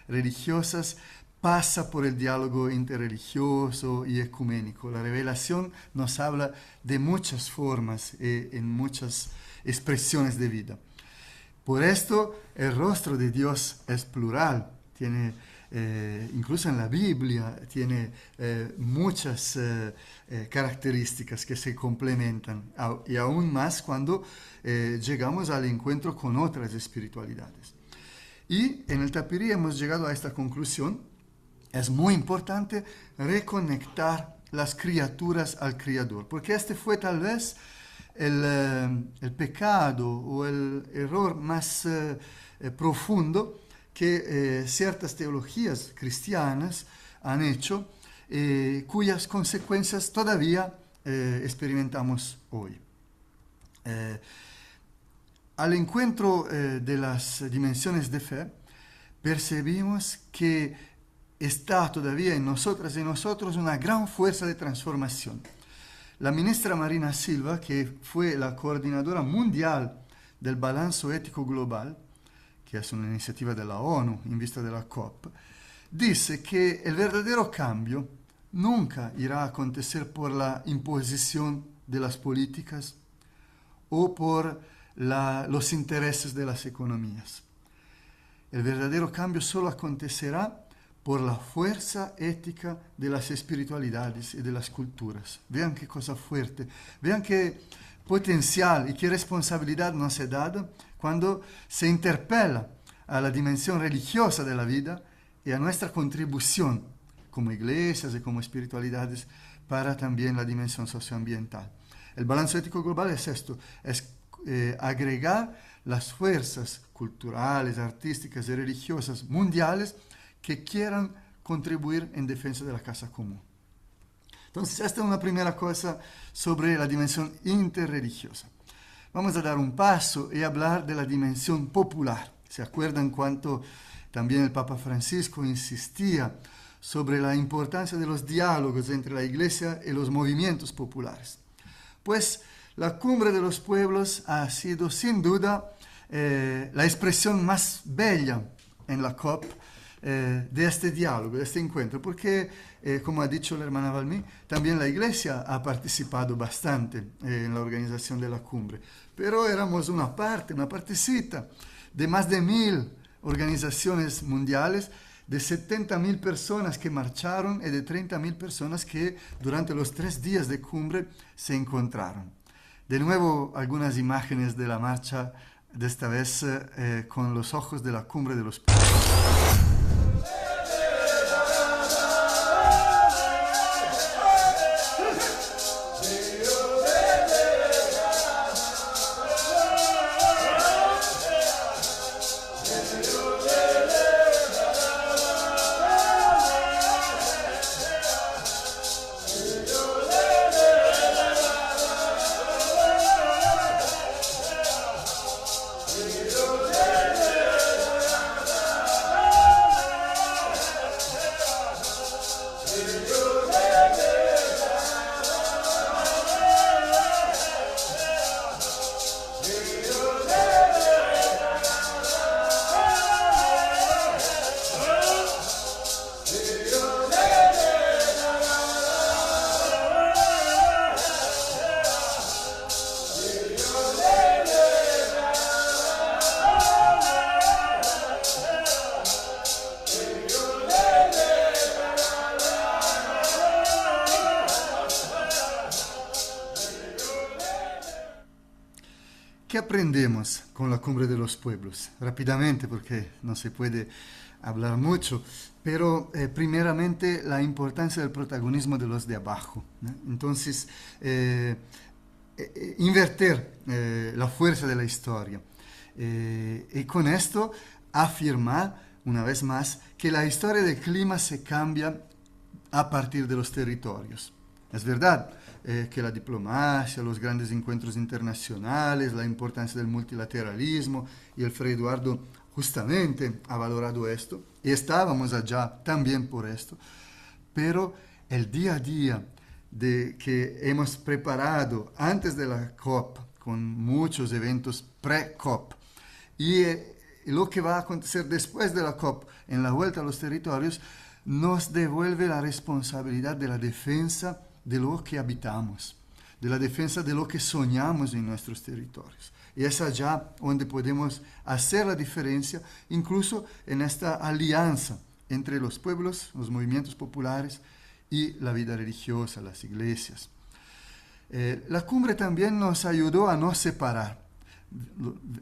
religiosas pasa por el diálogo interreligioso y ecuménico. La revelación nos habla de muchas formas en muchas expresiones de vida. Por esto, el rostro de Dios es plural, tiene incluso en la Biblia tiene muchas características que se complementan, y aún más cuando llegamos al encuentro con otras espiritualidades. Y en el Tapirí hemos llegado a esta conclusión: es muy importante reconectar las criaturas al Creador, porque este fue tal vez el pecado o el error más profundo que ciertas teologías cristianas han hecho, cuyas consecuencias todavía experimentamos hoy. Al encuentro de las dimensiones de fe, percibimos que está todavía en nosotras y nosotros una gran fuerza de transformación. La ministra Marina Silva, que fue la coordinadora mundial del Balanzo Ético Global, que es una iniciativa de la ONU en vista de la COP, dice que el verdadero cambio nunca irá a acontecer por la imposición de las políticas o por los intereses de las economías. El verdadero cambio solo acontecerá por la fuerza ética de las espiritualidades y de las culturas. Vean qué cosa fuerte, vean qué potencial y qué responsabilidad nos es dada cuando se interpela a la dimensión religiosa de la vida y a nuestra contribución como iglesias y como espiritualidades para también la dimensión socioambiental. El balance ético global es esto, es agregar las fuerzas culturales, artísticas y religiosas mundiales que quieran contribuir en defensa de la casa común. Entonces, esta es una primera cosa sobre la dimensión interreligiosa. Vamos a dar un paso y hablar de la dimensión popular. ¿Se acuerdan cuánto también el Papa Francisco insistía sobre la importancia de los diálogos entre la Iglesia y los movimientos populares? Pues la Cumbre de los Pueblos ha sido sin duda la expresión más bella en la COP de este diálogo, de este encuentro, porque, como ha dicho la hermana Valmí, también la Iglesia ha participado bastante en la organización de la cumbre, pero éramos una partecita de más de 1.000 organizaciones mundiales, de 70.000 personas que marcharon y de 30.000 personas que durante los 3 días de cumbre se encontraron. De nuevo, algunas imágenes de la marcha, de esta vez con los ojos de la Cumbre de los Pueblos. ¿Qué aprendemos con la Cumbre de los Pueblos? Rápidamente, porque no se puede hablar mucho, pero primeramente la importancia del protagonismo de los de abajo, ¿no? Entonces, invertir la fuerza de la historia. Y con esto afirmar, una vez más, que la historia del clima se cambia a partir de los territorios. Es verdad que la diplomacia, los grandes encuentros internacionales, la importancia del multilateralismo, y el Fray Eduardo justamente ha valorado esto, y estábamos allá también por esto, pero el día a día que hemos preparado antes de la COP, con muchos eventos pre-COP, y lo que va a acontecer después de la COP en la vuelta a los territorios, nos devuelve la responsabilidad de la defensa de lo que habitamos, de la defensa de lo que soñamos en nuestros territorios. Y es allá donde podemos hacer la diferencia, incluso en esta alianza entre los pueblos, los movimientos populares y la vida religiosa, las iglesias. La cumbre también nos ayudó a no separar.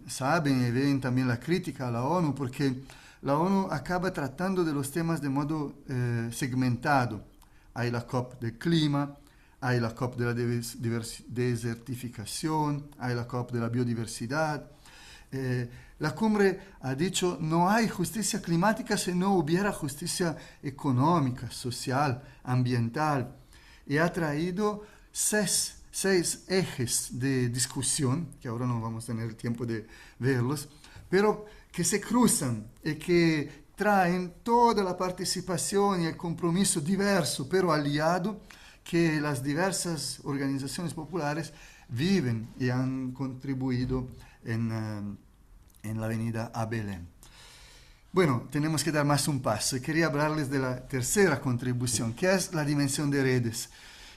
Saben y ven también la crítica a la ONU porque la ONU acaba tratando de los temas de modo segmentado. Hay la COP del clima, hay la COP de la desertificación, hay la COP de la biodiversidad. La cumbre ha dicho no hay justicia climática si no hubiera justicia económica, social, ambiental, y ha traído seis ejes de discusión, que ahora no vamos a tener el tiempo de verlos, pero que se cruzan y que traen toda la participación y el compromiso diverso, pero aliado, que las diversas organizaciones populares viven y han contribuido en la avenida a Belén. Bueno, tenemos que dar más un paso. Quería hablarles de la tercera contribución, que es la dimensión de redes.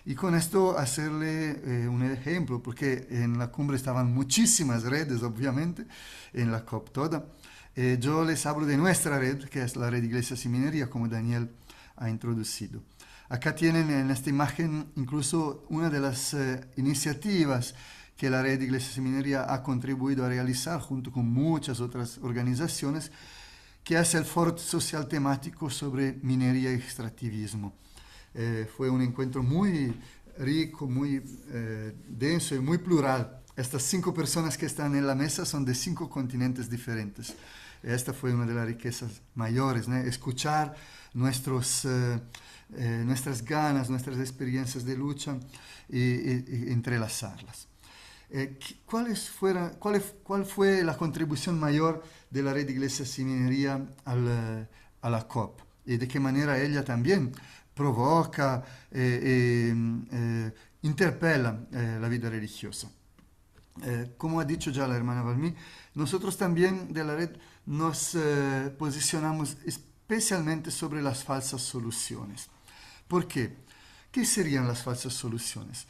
Y con esto hacerle un ejemplo, porque en la cumbre estaban muchísimas redes, obviamente, en la COP toda. Yo les hablo de nuestra red, que es la red Iglesias y Minería, como Daniel ha introducido. Acá tienen en esta imagen incluso una de las iniciativas que la red Iglesias y Minería ha contribuido a realizar junto con muchas otras organizaciones, que es el Foro Social Temático sobre Minería y Extractivismo. Fue un encuentro muy rico, muy denso y muy plural. Estas 5 personas que están en la mesa son de 5 continentes diferentes. Esta fue una de las riquezas mayores, ¿no? Escuchar nuestras ganas, nuestras experiencias de lucha y entrelazarlas. ¿Cuál fue la contribución mayor de la red Iglesias y Minería a la COP? ¿Y de qué manera ella también provoca interpela la vida religiosa? Como ha dicho ya la hermana Valmí, nosotros también de la red nos posicionamos especialmente sobre las falsas soluciones. ¿Por qué? ¿Qué serían las falsas soluciones?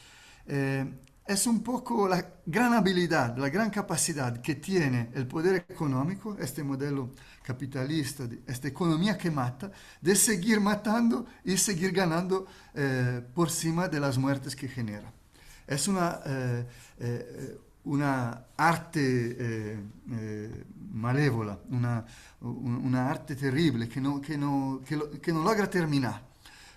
Es un poco la gran habilidad, la gran capacidad que tiene el poder económico, este modelo capitalista, esta economía que mata, de seguir matando y seguir ganando por encima de las muertes que genera. Es una arte malévola, una arte terrible que no logra terminar.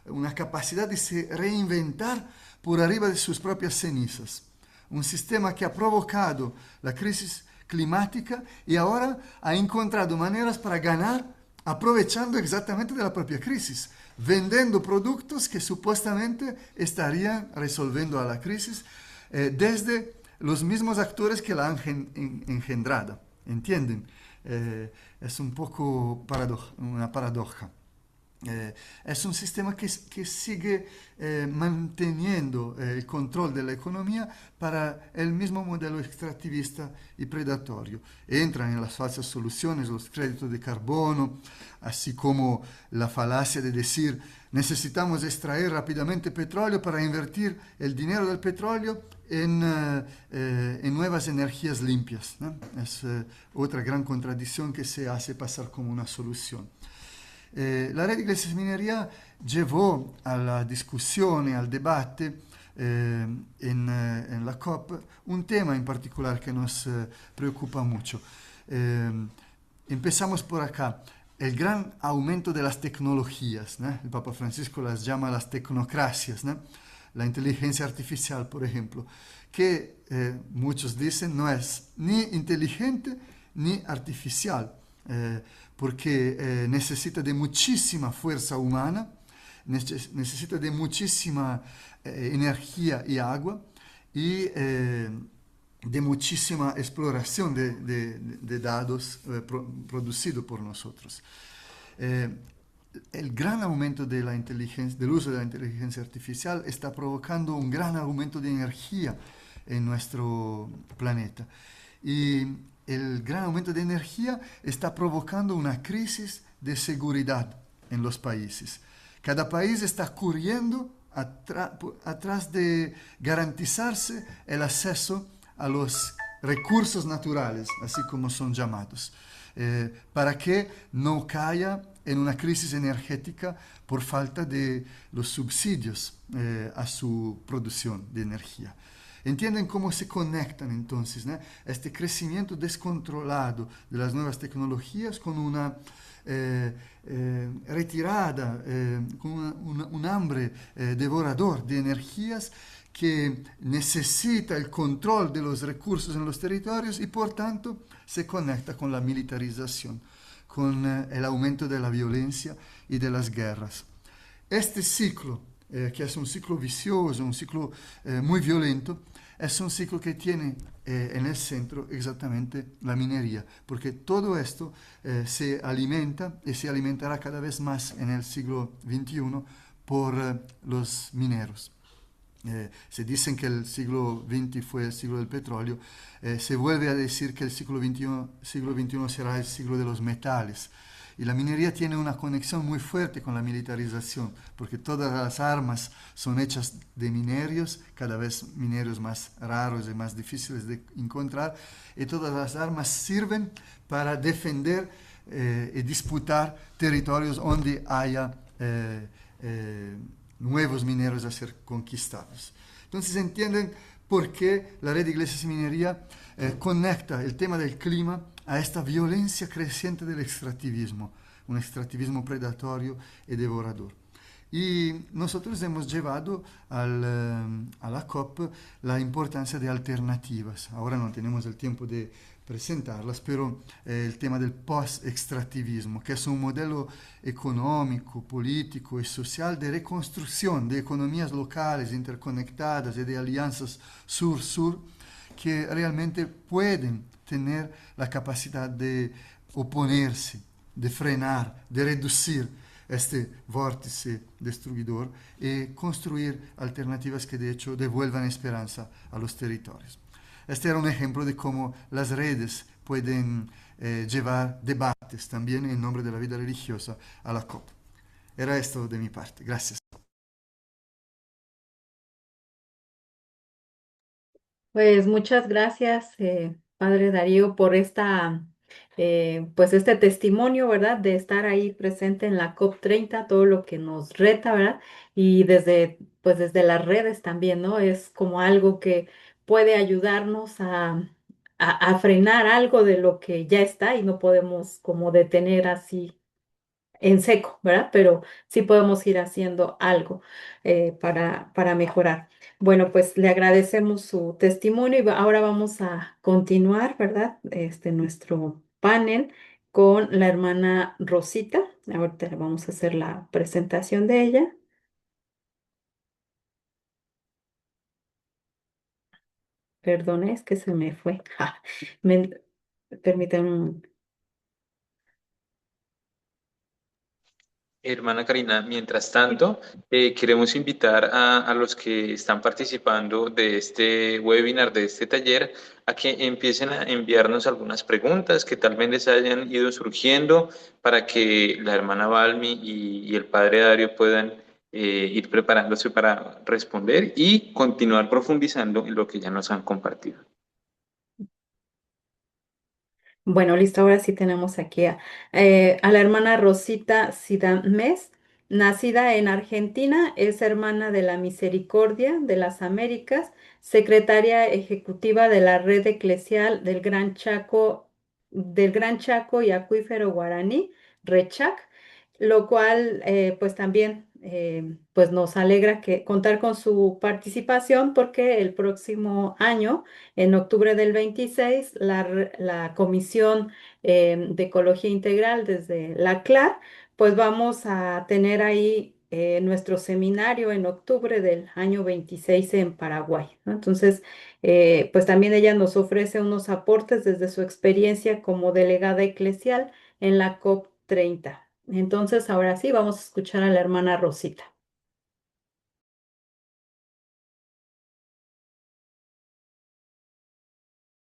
Una capacidad de se reinventar por arriba de sus propias cenizas. Un sistema que ha provocado la crisis climática y ahora ha encontrado maneras para ganar aprovechando exactamente de la propia crisis, vendiendo productos que supuestamente estarían resolviendo a la crisis desde los mismos actores que la han engendrado. ¿Entienden? Es un poco una paradoja. Es un sistema que sigue manteniendo el control de la economía para el mismo modelo extractivista y predatorio. Entran en las falsas soluciones los créditos de carbono, así como la falacia de decir necesitamos extraer rápidamente petróleo para invertir el dinero del petróleo en nuevas energías limpias, ¿no? Es otra gran contradicción que se hace pasar como una solución. La red Iglesias y Minería llevó a la discusión y al debate en la COP un tema en particular que nos preocupa mucho. Empezamos por acá. El gran aumento de las tecnologías, ¿no? El Papa Francisco las llama las tecnocracias, ¿no? La inteligencia artificial, por ejemplo, que muchos dicen no es ni inteligente ni artificial. Porque necesita de muchísima fuerza humana, necesita de muchísima energía y agua y de muchísima exploración de datos producidos por nosotros. El gran aumento de la del uso de la inteligencia artificial está provocando un gran aumento de energía en nuestro planeta. Y el gran aumento de energía está provocando una crisis de seguridad en los países. Cada país está corriendo atrás de garantizarse el acceso a los recursos naturales, así como son llamados. para que no caiga en una crisis energética por falta de los subsidios a su producción de energía. ¿Entienden cómo se conectan entonces, ¿no? Este crecimiento descontrolado de las nuevas tecnologías con una retirada, con un hambre devorador de energías que necesita el control de los recursos en los territorios y por tanto se conecta con la militarización, con el aumento de la violencia y de las guerras. Este ciclo, que es un ciclo vicioso, un ciclo muy violento, es un ciclo que tiene en el centro exactamente la minería, porque todo esto se alimenta y se alimentará cada vez más en el siglo XXI por los mineros. Se dicen que el siglo XX fue el siglo del petróleo, se vuelve a decir que el siglo XXI será el siglo de los metales. Y la minería tiene una conexión muy fuerte con la militarización, porque todas las armas son hechas de minerios, cada vez minerios más raros y más difíciles de encontrar, y todas las armas sirven para defender y disputar territorios donde haya nuevos mineros a ser conquistados. Entonces entienden por qué la red de iglesias y minería conecta el tema del clima a esta violencia creciente del extractivismo, un extractivismo predatorio y devorador. Y nosotros hemos llevado a la COP la importancia de alternativas. Ahora no tenemos el tiempo de presentarlas, pero el tema del post-extractivismo, que es un modelo económico, político y social de reconstrucción de economías locales interconectadas y de alianzas sur-sur que realmente pueden tener la capacidad de oponerse, de frenar, de reducir este vórtice destruidor y construir alternativas que de hecho devuelvan esperanza a los territorios. Este era un ejemplo de cómo las redes pueden llevar debates también en nombre de la vida religiosa a la COP. Era esto de mi parte. Gracias. Pues muchas gracias, Padre Darío, por pues este testimonio, ¿verdad? De estar ahí presente en la COP30, todo lo que nos reta, ¿verdad? Y pues desde las redes también, ¿no? Es como algo que puede ayudarnos a frenar algo de lo que ya está y no podemos como detener así en seco, ¿verdad? Pero sí podemos ir haciendo algo para mejorar. Bueno, pues le agradecemos su testimonio y ahora vamos a continuar, ¿verdad? Nuestro panel con la hermana Rosita. Ahorita le vamos a hacer la presentación de ella. Perdone, es que se me fue. Me, permítanme un... Hermana Karina, mientras tanto, queremos invitar a los que están participando de este webinar, de este taller, a que empiecen a enviarnos algunas preguntas que tal vez les hayan ido surgiendo para que la hermana Balmi y el padre Dario puedan ir preparándose para responder y continuar profundizando en lo que ya nos han compartido. Bueno, listo, ahora sí tenemos aquí a la hermana Rosita Sidamés, nacida en Argentina, es hermana de la Misericordia de las Américas, secretaria ejecutiva de la Red Eclesial del Gran Chaco y Acuífero Guaraní, RECHAC, lo cual pues también pues nos alegra contar con su participación porque el próximo año en octubre del 26, la Comisión de Ecología Integral desde la CLAR, pues vamos a tener ahí nuestro seminario en octubre del año 26 en Paraguay, ¿no? Entonces, pues también ella nos ofrece unos aportes desde su experiencia como delegada eclesial en la COP30. Entonces, ahora sí, vamos a escuchar a la hermana Rosita.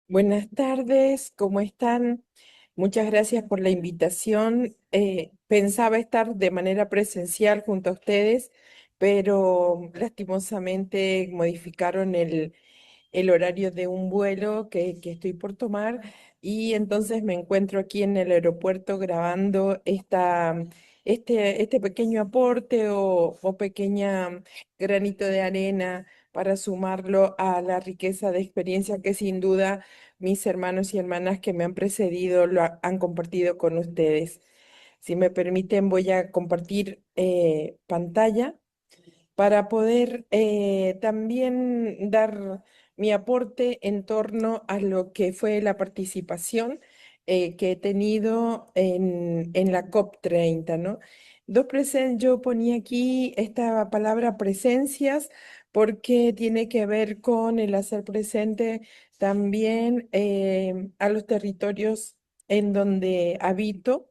Buenas tardes, ¿cómo están? Muchas gracias por la invitación. Pensaba estar de manera presencial junto a ustedes, pero lastimosamente modificaron el horario de un vuelo que estoy por tomar, y entonces me encuentro aquí en el aeropuerto grabando este pequeño aporte o pequeña granito de arena para sumarlo a la riqueza de experiencia que sin duda mis hermanos y hermanas que me han precedido han compartido con ustedes. Si me permiten, voy a compartir pantalla para poder también dar mi aporte en torno a lo que fue la participación que he tenido en la COP30, ¿no? Yo ponía aquí esta palabra presencias porque tiene que ver con el hacer presente también a los territorios en donde habito,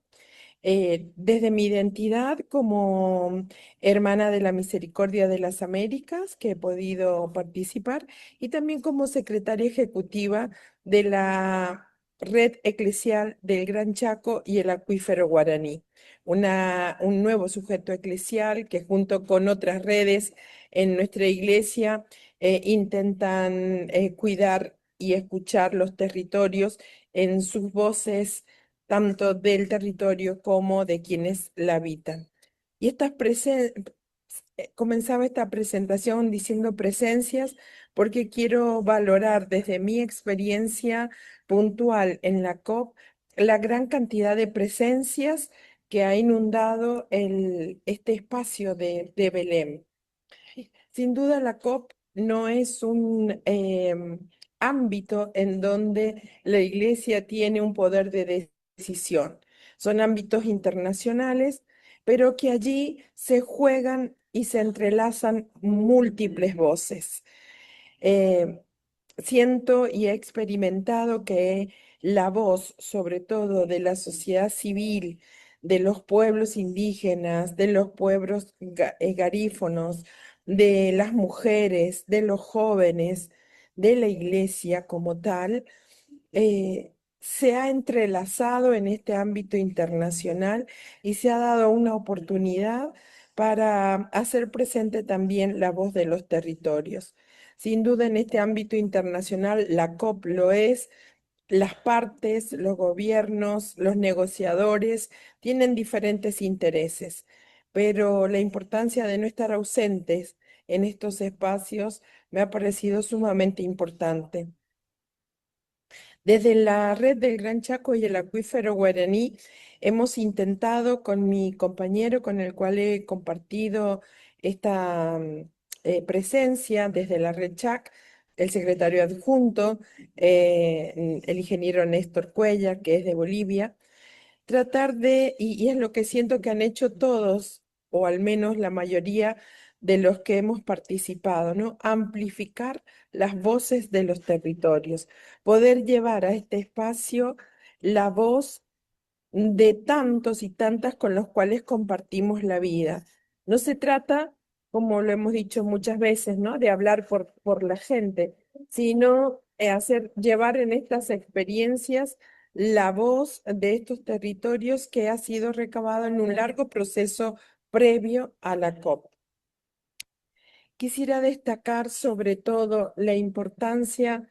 desde mi identidad como hermana de la Misericordia de las Américas, que he podido participar, y también como secretaria ejecutiva de la Red Eclesial del Gran Chaco y el Acuífero Guaraní, un nuevo sujeto eclesial que junto con otras redes en nuestra iglesia intentan cuidar y escuchar los territorios en sus voces tanto del territorio como de quienes la habitan. Y comenzaba esta presentación diciendo presencias porque quiero valorar desde mi experiencia puntual en la COP la gran cantidad de presencias que ha inundado este espacio de Belém. Sin duda la COP no es un ámbito en donde la Iglesia tiene un poder de decisión. Son ámbitos internacionales, pero que allí se juegan y se entrelazan múltiples voces. Eh, Siento y he experimentado que la voz, sobre todo de la sociedad civil, de los pueblos indígenas, de los pueblos garífonos, de las mujeres, de los jóvenes, de la iglesia como tal, se ha entrelazado en este ámbito internacional y se ha dado una oportunidad para hacer presente también la voz de los territorios. Sin duda en este ámbito internacional la COP lo es, las partes, los gobiernos, los negociadores tienen diferentes intereses, pero la importancia de no estar ausentes en estos espacios me ha parecido sumamente importante. Desde la red del Gran Chaco y el acuífero guaraní hemos intentado con mi compañero con el cual he compartido esta presencia desde la red CHAC, el secretario adjunto, el ingeniero Néstor Cuellar, que es de Bolivia, tratar y es lo que siento que han hecho todos, o al menos la mayoría de los que hemos participado, ¿no? Amplificar las voces de los territorios, poder llevar a este espacio la voz de tantos y tantas con los cuales compartimos la vida. No se trata, como lo hemos dicho muchas veces, ¿no? De hablar por la gente, sino llevar en estas experiencias la voz de estos territorios que ha sido recabada en un largo proceso previo a la COP. Quisiera destacar sobre todo la importancia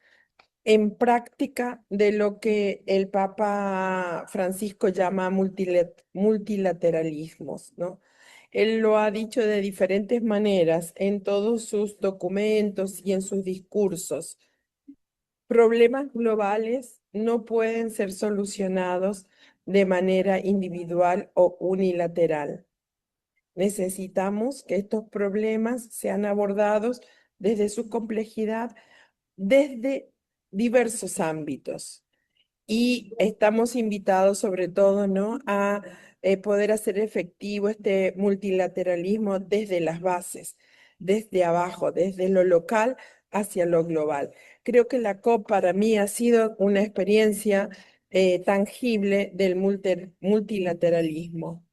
en práctica de lo que el Papa Francisco llama multilateralismos, ¿no? Él lo ha dicho de diferentes maneras en todos sus documentos y en sus discursos. Problemas globales no pueden ser solucionados de manera individual o unilateral. Necesitamos que estos problemas sean abordados desde su complejidad, desde diversos ámbitos. Y estamos invitados sobre todo, ¿no? A poder hacer efectivo este multilateralismo desde las bases, desde abajo, desde lo local hacia lo global. Creo que la COP para mí ha sido una experiencia tangible del multilateralismo.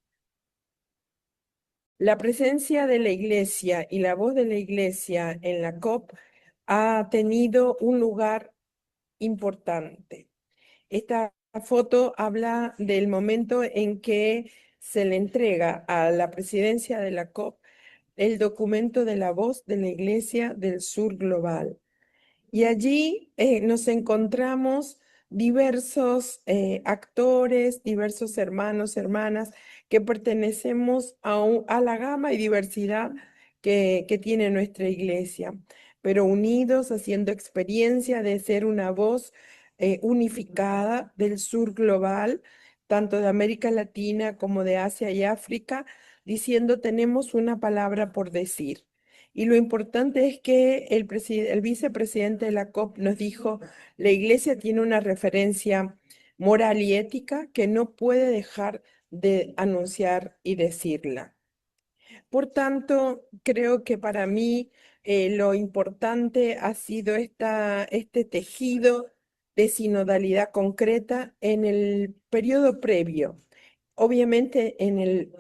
La presencia de la iglesia y la voz de la iglesia en la COP ha tenido un lugar importante. Esta foto habla del momento en que se le entrega a la presidencia de la COP el documento de la voz de la Iglesia del Sur Global. Y allí nos encontramos diversos actores, diversos hermanos, hermanas, que pertenecemos a la gama y diversidad que tiene nuestra iglesia, pero unidos haciendo experiencia de ser una voz unificada del sur global, tanto de América Latina como de Asia y África, diciendo tenemos una palabra por decir. Y lo importante es que el vicepresidente de la COP nos dijo, la iglesia tiene una referencia moral y ética que no puede dejar de anunciar y decirla. Por tanto, creo que para mí lo importante ha sido este tejido de sinodalidad concreta en el periodo previo, obviamente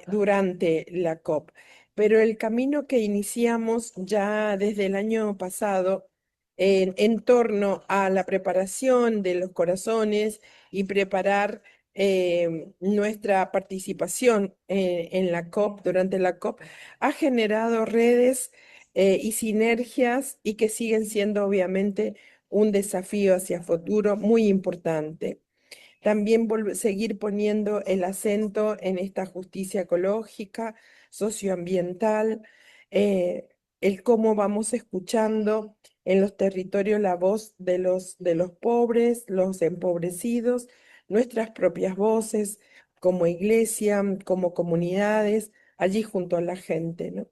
durante la COP, pero el camino que iniciamos ya desde el año pasado en torno a la preparación de los corazones y preparar nuestra participación en la COP, durante la COP, ha generado redes y sinergias y que siguen siendo obviamente un desafío hacia futuro muy importante. También seguir poniendo el acento en esta justicia ecológica, socioambiental, eh, el cómo vamos escuchando en los territorios la voz de los pobres, los empobrecidos, nuestras propias voces como iglesia, como comunidades, allí junto a la gente, ¿no?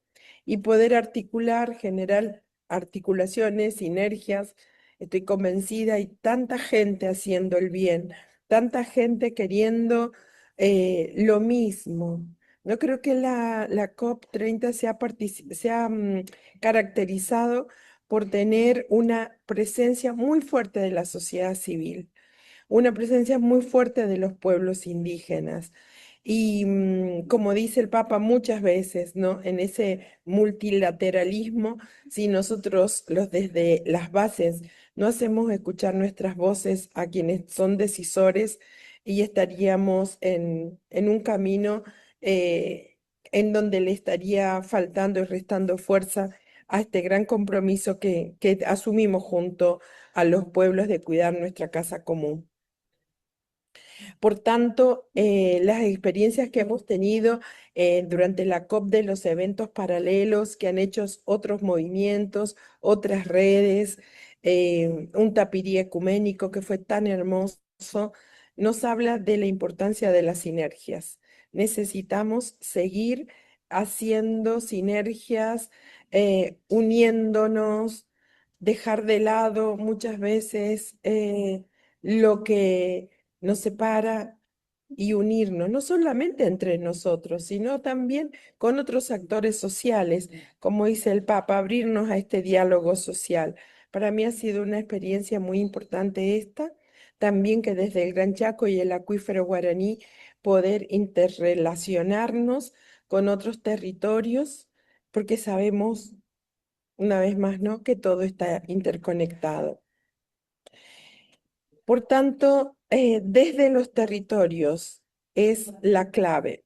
Y poder articular, generar articulaciones, sinergias. Estoy convencida, hay tanta gente haciendo el bien, tanta gente queriendo lo mismo. No creo que la COP30 se ha caracterizado por tener una presencia muy fuerte de la sociedad civil, una presencia muy fuerte de los pueblos indígenas. Y como dice el Papa muchas veces, ¿no? En ese multilateralismo, si nosotros los desde las bases no hacemos escuchar nuestras voces a quienes son decisores, y estaríamos en un camino en donde le estaría faltando y restando fuerza a este gran compromiso que asumimos junto a los pueblos de cuidar nuestra casa común. Por tanto, las experiencias que hemos tenido durante la COP de los eventos paralelos que han hecho otros movimientos, otras redes, un tapirí ecuménico que fue tan hermoso, nos habla de la importancia de las sinergias. Necesitamos seguir haciendo sinergias, uniéndonos, dejar de lado muchas veces lo que nos separa y unirnos, no solamente entre nosotros, sino también con otros actores sociales, como dice el Papa, abrirnos a este diálogo social. Para mí ha sido una experiencia muy importante esta, también que desde el Gran Chaco y el acuífero guaraní poder interrelacionarnos con otros territorios, porque sabemos, una vez más, ¿no?, que todo está interconectado. Por tanto, desde los territorios es la clave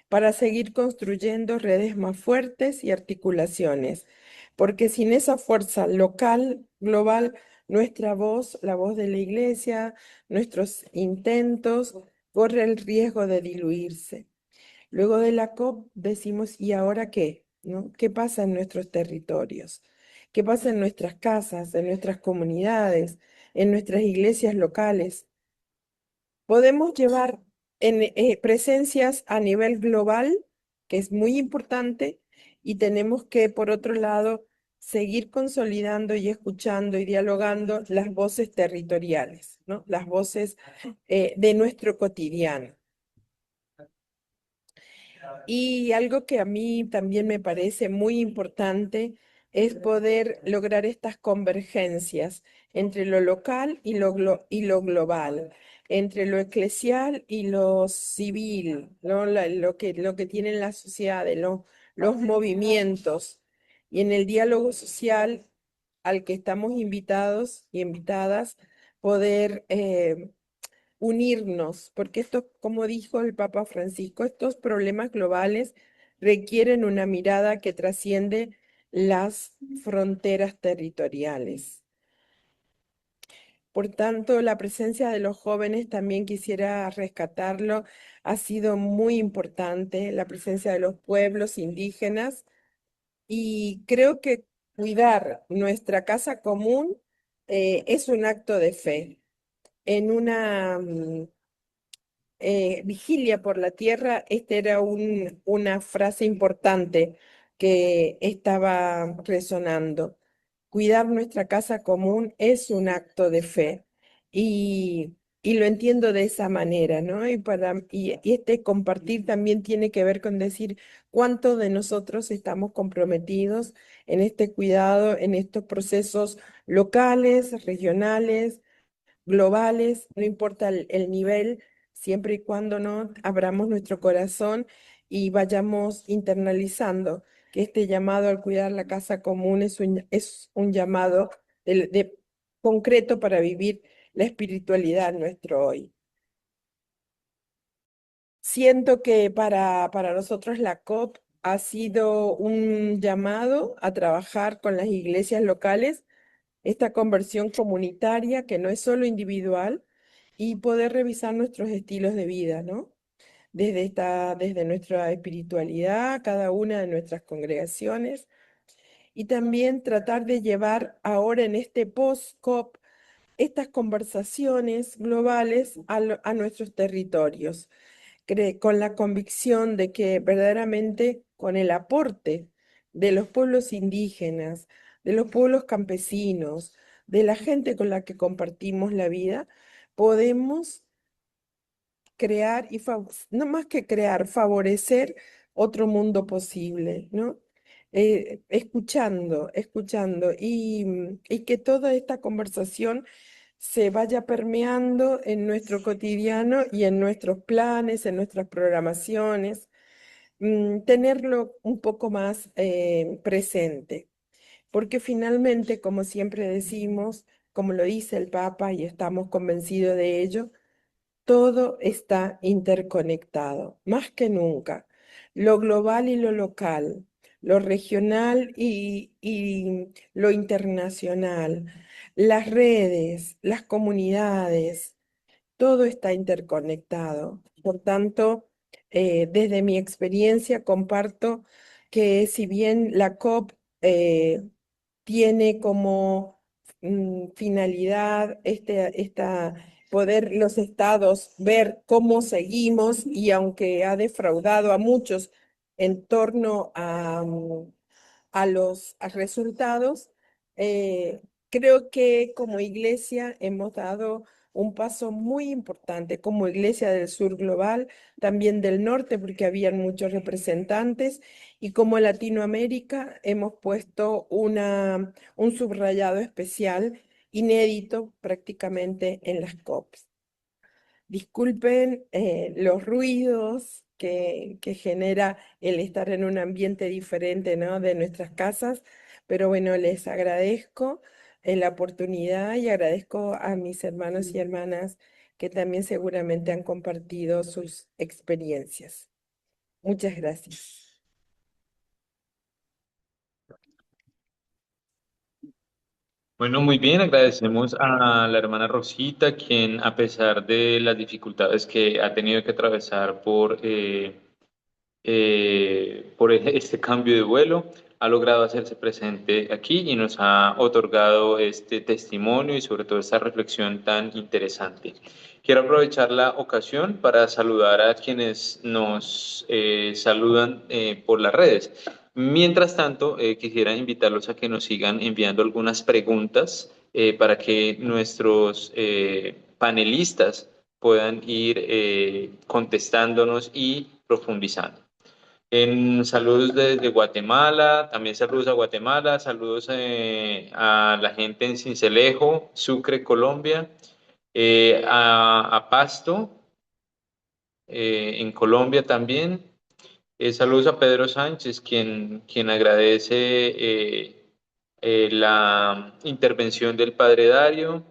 para seguir construyendo redes más fuertes y articulaciones, porque sin esa fuerza local, global, nuestra voz, la voz de la iglesia, nuestros intentos, corre el riesgo de diluirse. Luego de la COP decimos, ¿y ahora qué? ¿No? ¿Qué pasa en nuestros territorios? ¿Qué pasa en nuestras casas, en nuestras comunidades, en nuestras iglesias locales? Podemos llevar presencias a nivel global, que es muy importante, y tenemos que, por otro lado, seguir consolidando y escuchando y dialogando las voces territoriales, ¿no? Las voces de nuestro cotidiano. Y algo que a mí también me parece muy importante es poder lograr estas convergencias entre lo local y lo global, entre lo eclesial y lo civil, ¿no? Lo que tienen las sociedades, los movimientos. Y en el diálogo social al que estamos invitados y invitadas, poder unirnos, porque esto, como dijo el Papa Francisco, estos problemas globales requieren una mirada que trasciende las fronteras territoriales. Por tanto, la presencia de los jóvenes también quisiera rescatarlo. Ha sido muy importante la presencia de los pueblos indígenas y creo que cuidar nuestra casa común es un acto de fe. En una vigilia por la tierra, esta era una frase importante que estaba resonando. Cuidar nuestra casa común es un acto de fe y lo entiendo de esa manera, ¿no? Y este compartir también tiene que ver con decir cuánto de nosotros estamos comprometidos en este cuidado, en estos procesos locales, regionales, globales, no importa el nivel, siempre y cuando no abramos nuestro corazón y vayamos internalizando que este llamado al cuidar la casa común es un llamado concreto para vivir la espiritualidad nuestro hoy. Siento que para nosotros la COP ha sido un llamado a trabajar con las iglesias locales esta conversión comunitaria que no es solo individual y poder revisar nuestros estilos de vida, ¿no? Desde nuestra espiritualidad, cada una de nuestras congregaciones y también tratar de llevar ahora en este post-COP estas conversaciones globales a nuestros territorios, con la convicción de que verdaderamente con el aporte de los pueblos indígenas, de los pueblos campesinos, de la gente con la que compartimos la vida, podemos crear no más que crear, favorecer otro mundo posible, ¿no? Escuchando y que toda esta conversación se vaya permeando en nuestro cotidiano y en nuestros planes, en nuestras programaciones, tenerlo un poco más presente, porque finalmente, como siempre decimos, como lo dice el Papa y estamos convencidos de ello, todo está interconectado, más que nunca. Lo global y lo local, lo regional y lo internacional, las redes, las comunidades, todo está interconectado. Por tanto, desde mi experiencia comparto que si bien la COP tiene como finalidad poder los estados ver cómo seguimos y aunque ha defraudado a muchos en torno a los resultados, creo que como iglesia hemos dado un paso muy importante como Iglesia del Sur Global, también del norte, porque habían muchos representantes, y como Latinoamérica hemos puesto un subrayado especial, inédito prácticamente en las COPs. Disculpen los ruidos que genera el estar en un ambiente diferente, ¿no? de nuestras casas, pero bueno, les agradezco la oportunidad y agradezco a mis hermanos y hermanas que también seguramente han compartido sus experiencias. Muchas gracias. Bueno, muy bien, agradecemos a la hermana Rosita, quien a pesar de las dificultades que ha tenido que atravesar por este cambio de vuelo, ha logrado hacerse presente aquí y nos ha otorgado este testimonio y sobre todo esta reflexión tan interesante. Quiero aprovechar la ocasión para saludar a quienes nos saludan por las redes. Mientras tanto, quisiera invitarlos a que nos sigan enviando algunas preguntas para que nuestros panelistas puedan ir contestándonos y profundizando. En saludos desde Guatemala, también saludos a Guatemala, saludos a la gente en Sincelejo, Sucre, Colombia, a Pasto, en Colombia también. Saludos a Pedro Sánchez, quien agradece la intervención del Padre Dario.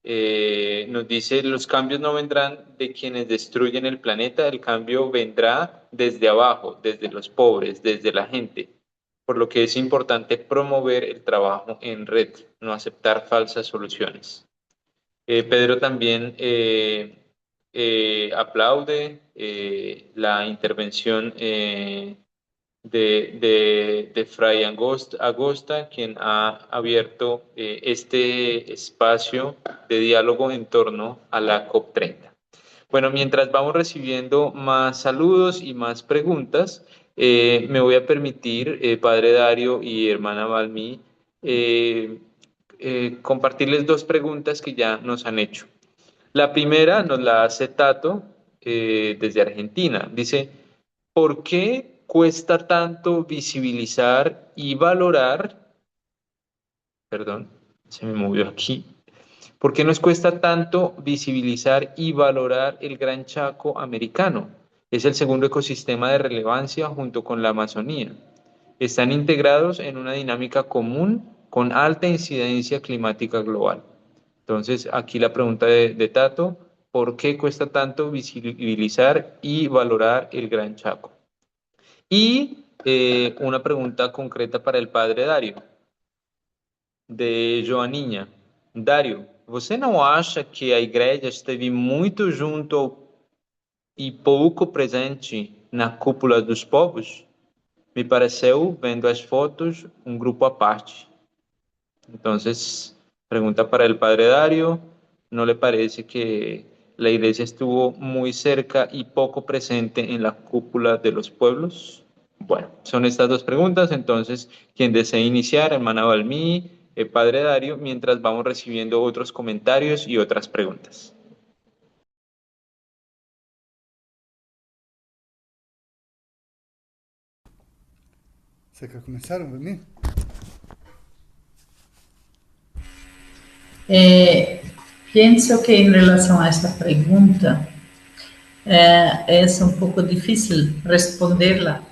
Nos dice, los cambios no vendrán de quienes destruyen el planeta, el cambio vendrá desde abajo, desde los pobres, desde la gente, por lo que es importante promover el trabajo en red, no aceptar falsas soluciones. Pedro también aplaude la intervención de Fray Agosta, quien ha abierto este espacio de diálogo en torno a la COP30. Bueno, mientras vamos recibiendo más saludos y más preguntas, me voy a permitir, Padre Dario y hermana Balmí, compartirles dos preguntas que ya nos han hecho. La primera nos la hace Tato desde Argentina. Dice, ¿por qué cuesta tanto visibilizar y valorar? Perdón, se me movió aquí. ¿Por qué nos cuesta tanto visibilizar y valorar el Gran Chaco americano? Es el segundo ecosistema de relevancia junto con la Amazonía. Están integrados en una dinámica común con alta incidencia climática global. Entonces, aquí la pregunta de Tato, ¿por qué cuesta tanto visibilizar y valorar el Gran Chaco? Y una pregunta concreta para el padre Dario, de Joaninha. Dário, você não acha que a igreja esteve muito junto e pouco presente na cúpula dos povos? Me pareceu, vendo as fotos, um grupo à parte. Entonces, pregunta para el padre Dario, ¿no le parece que la iglesia estuvo muy cerca y poco presente en la cúpula de los pueblos? Bueno, son estas dos preguntas, entonces, quien desee iniciar, hermana Balmí, padre Dario, mientras vamos recibiendo otros comentarios y otras preguntas. ¿Se que comenzaron, Balmí? Pienso que em relação a essa pergunta, é um pouco difícil respondê-la,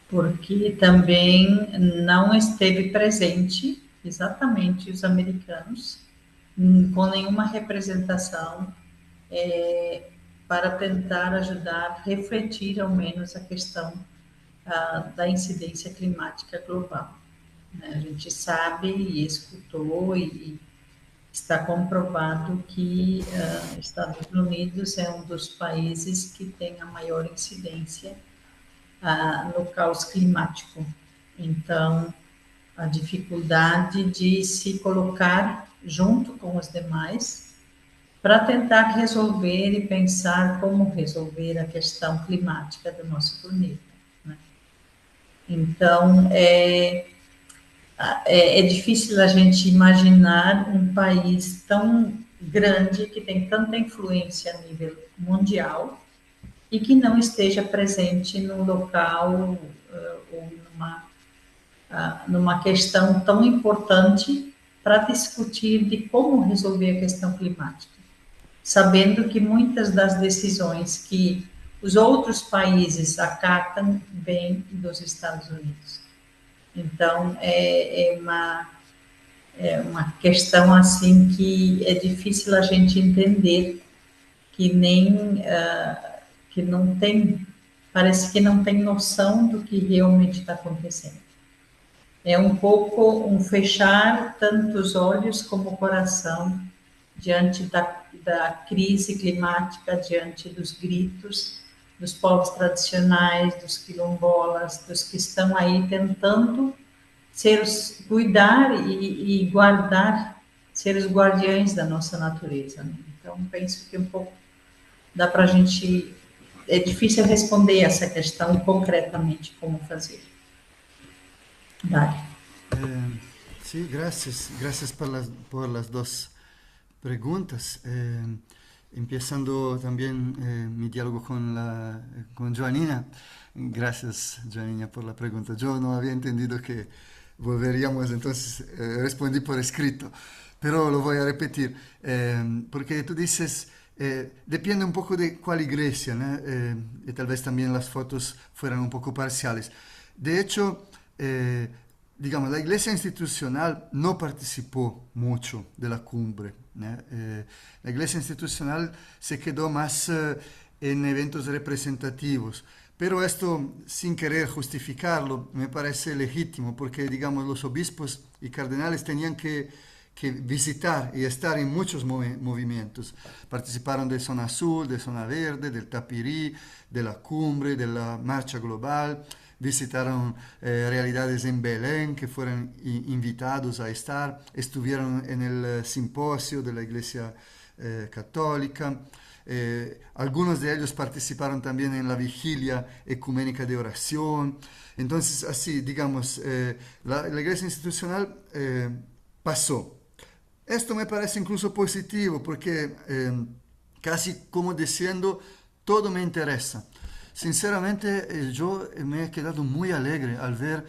porque também não esteve presente exatamente os americanos com nenhuma representação para tentar ajudar a refletir ao menos a questão da incidência climática global. A gente sabe e escutou e está comprovado que Estados Unidos é um dos países que tem a maior incidência no caos climático. Então, a dificuldade de se colocar junto com os demais para tentar resolver e pensar como resolver a questão climática do nosso planeta, né? Então, é difícil a gente imaginar um país tão grande, que tem tanta influência a nível mundial, e que não esteja presente no local ou numa questão tão importante para discutir de como resolver a questão climática, sabendo que muitas das decisões que os outros países acatam vêm dos Estados Unidos. Então, é uma questão assim que é difícil a gente entender, que não tem, parece que não tem noção do que realmente está acontecendo. É um pouco um fechar tanto os olhos como o coração diante da crise climática, diante dos gritos dos povos tradicionais, dos quilombolas, dos que estão aí tentando cuidar e guardar, ser os guardiães da nossa natureza, né? Então, penso que um pouco dá para a gente... É difícil responder essa questão concretamente como fazer. Dário. Sí, gracias. Gracias por las dos preguntas. Empezando también mi diálogo con Joaninha. Gracias, Joaninha, por la pregunta. Yo no había entendido que volveríamos, entonces respondí por escrito, pero lo voy a repetir, porque tú dices, depende un poco de cuál iglesia, ¿no? Y tal vez también las fotos fueran un poco parciales. De hecho, digamos, la iglesia institucional no participó mucho de la cumbre, ¿no? La iglesia institucional se quedó más en eventos representativos, pero esto, sin querer justificarlo, me parece legítimo, porque, digamos, los obispos y cardenales tenían que que visitar y estar en muchos movimientos. Participaron de Zona Azul, de Zona Verde, del Tapirí, de la Cumbre, de la Marcha Global. Visitaron realidades en Belén, que fueron invitados a estar. Estuvieron en el simposio de la Iglesia Católica. Algunos de ellos participaron también en la vigilia ecuménica de oración. Entonces, así, digamos, la iglesia institucional pasó. Esto me parece incluso positivo porque casi como diciendo, todo me interesa. Sinceramente, yo me he quedado muy alegre al ver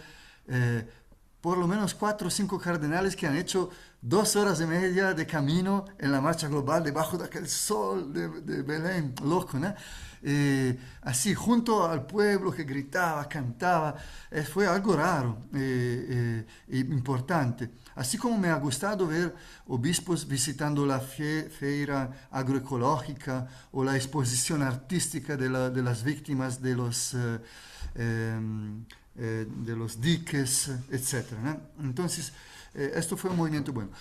por lo menos 4 o 5 cardenales que han hecho 2 horas y media de camino en la marcha global debajo de aquel sol de Belén, loco, ¿no? Así, junto al pueblo que gritaba, cantaba, fue algo raro e importante. Así como me ha gustado ver obispos visitando la feira agroecológica o la exposición artística de las víctimas de los diques, etc., ¿no? Entonces, esto fue un movimiento bueno.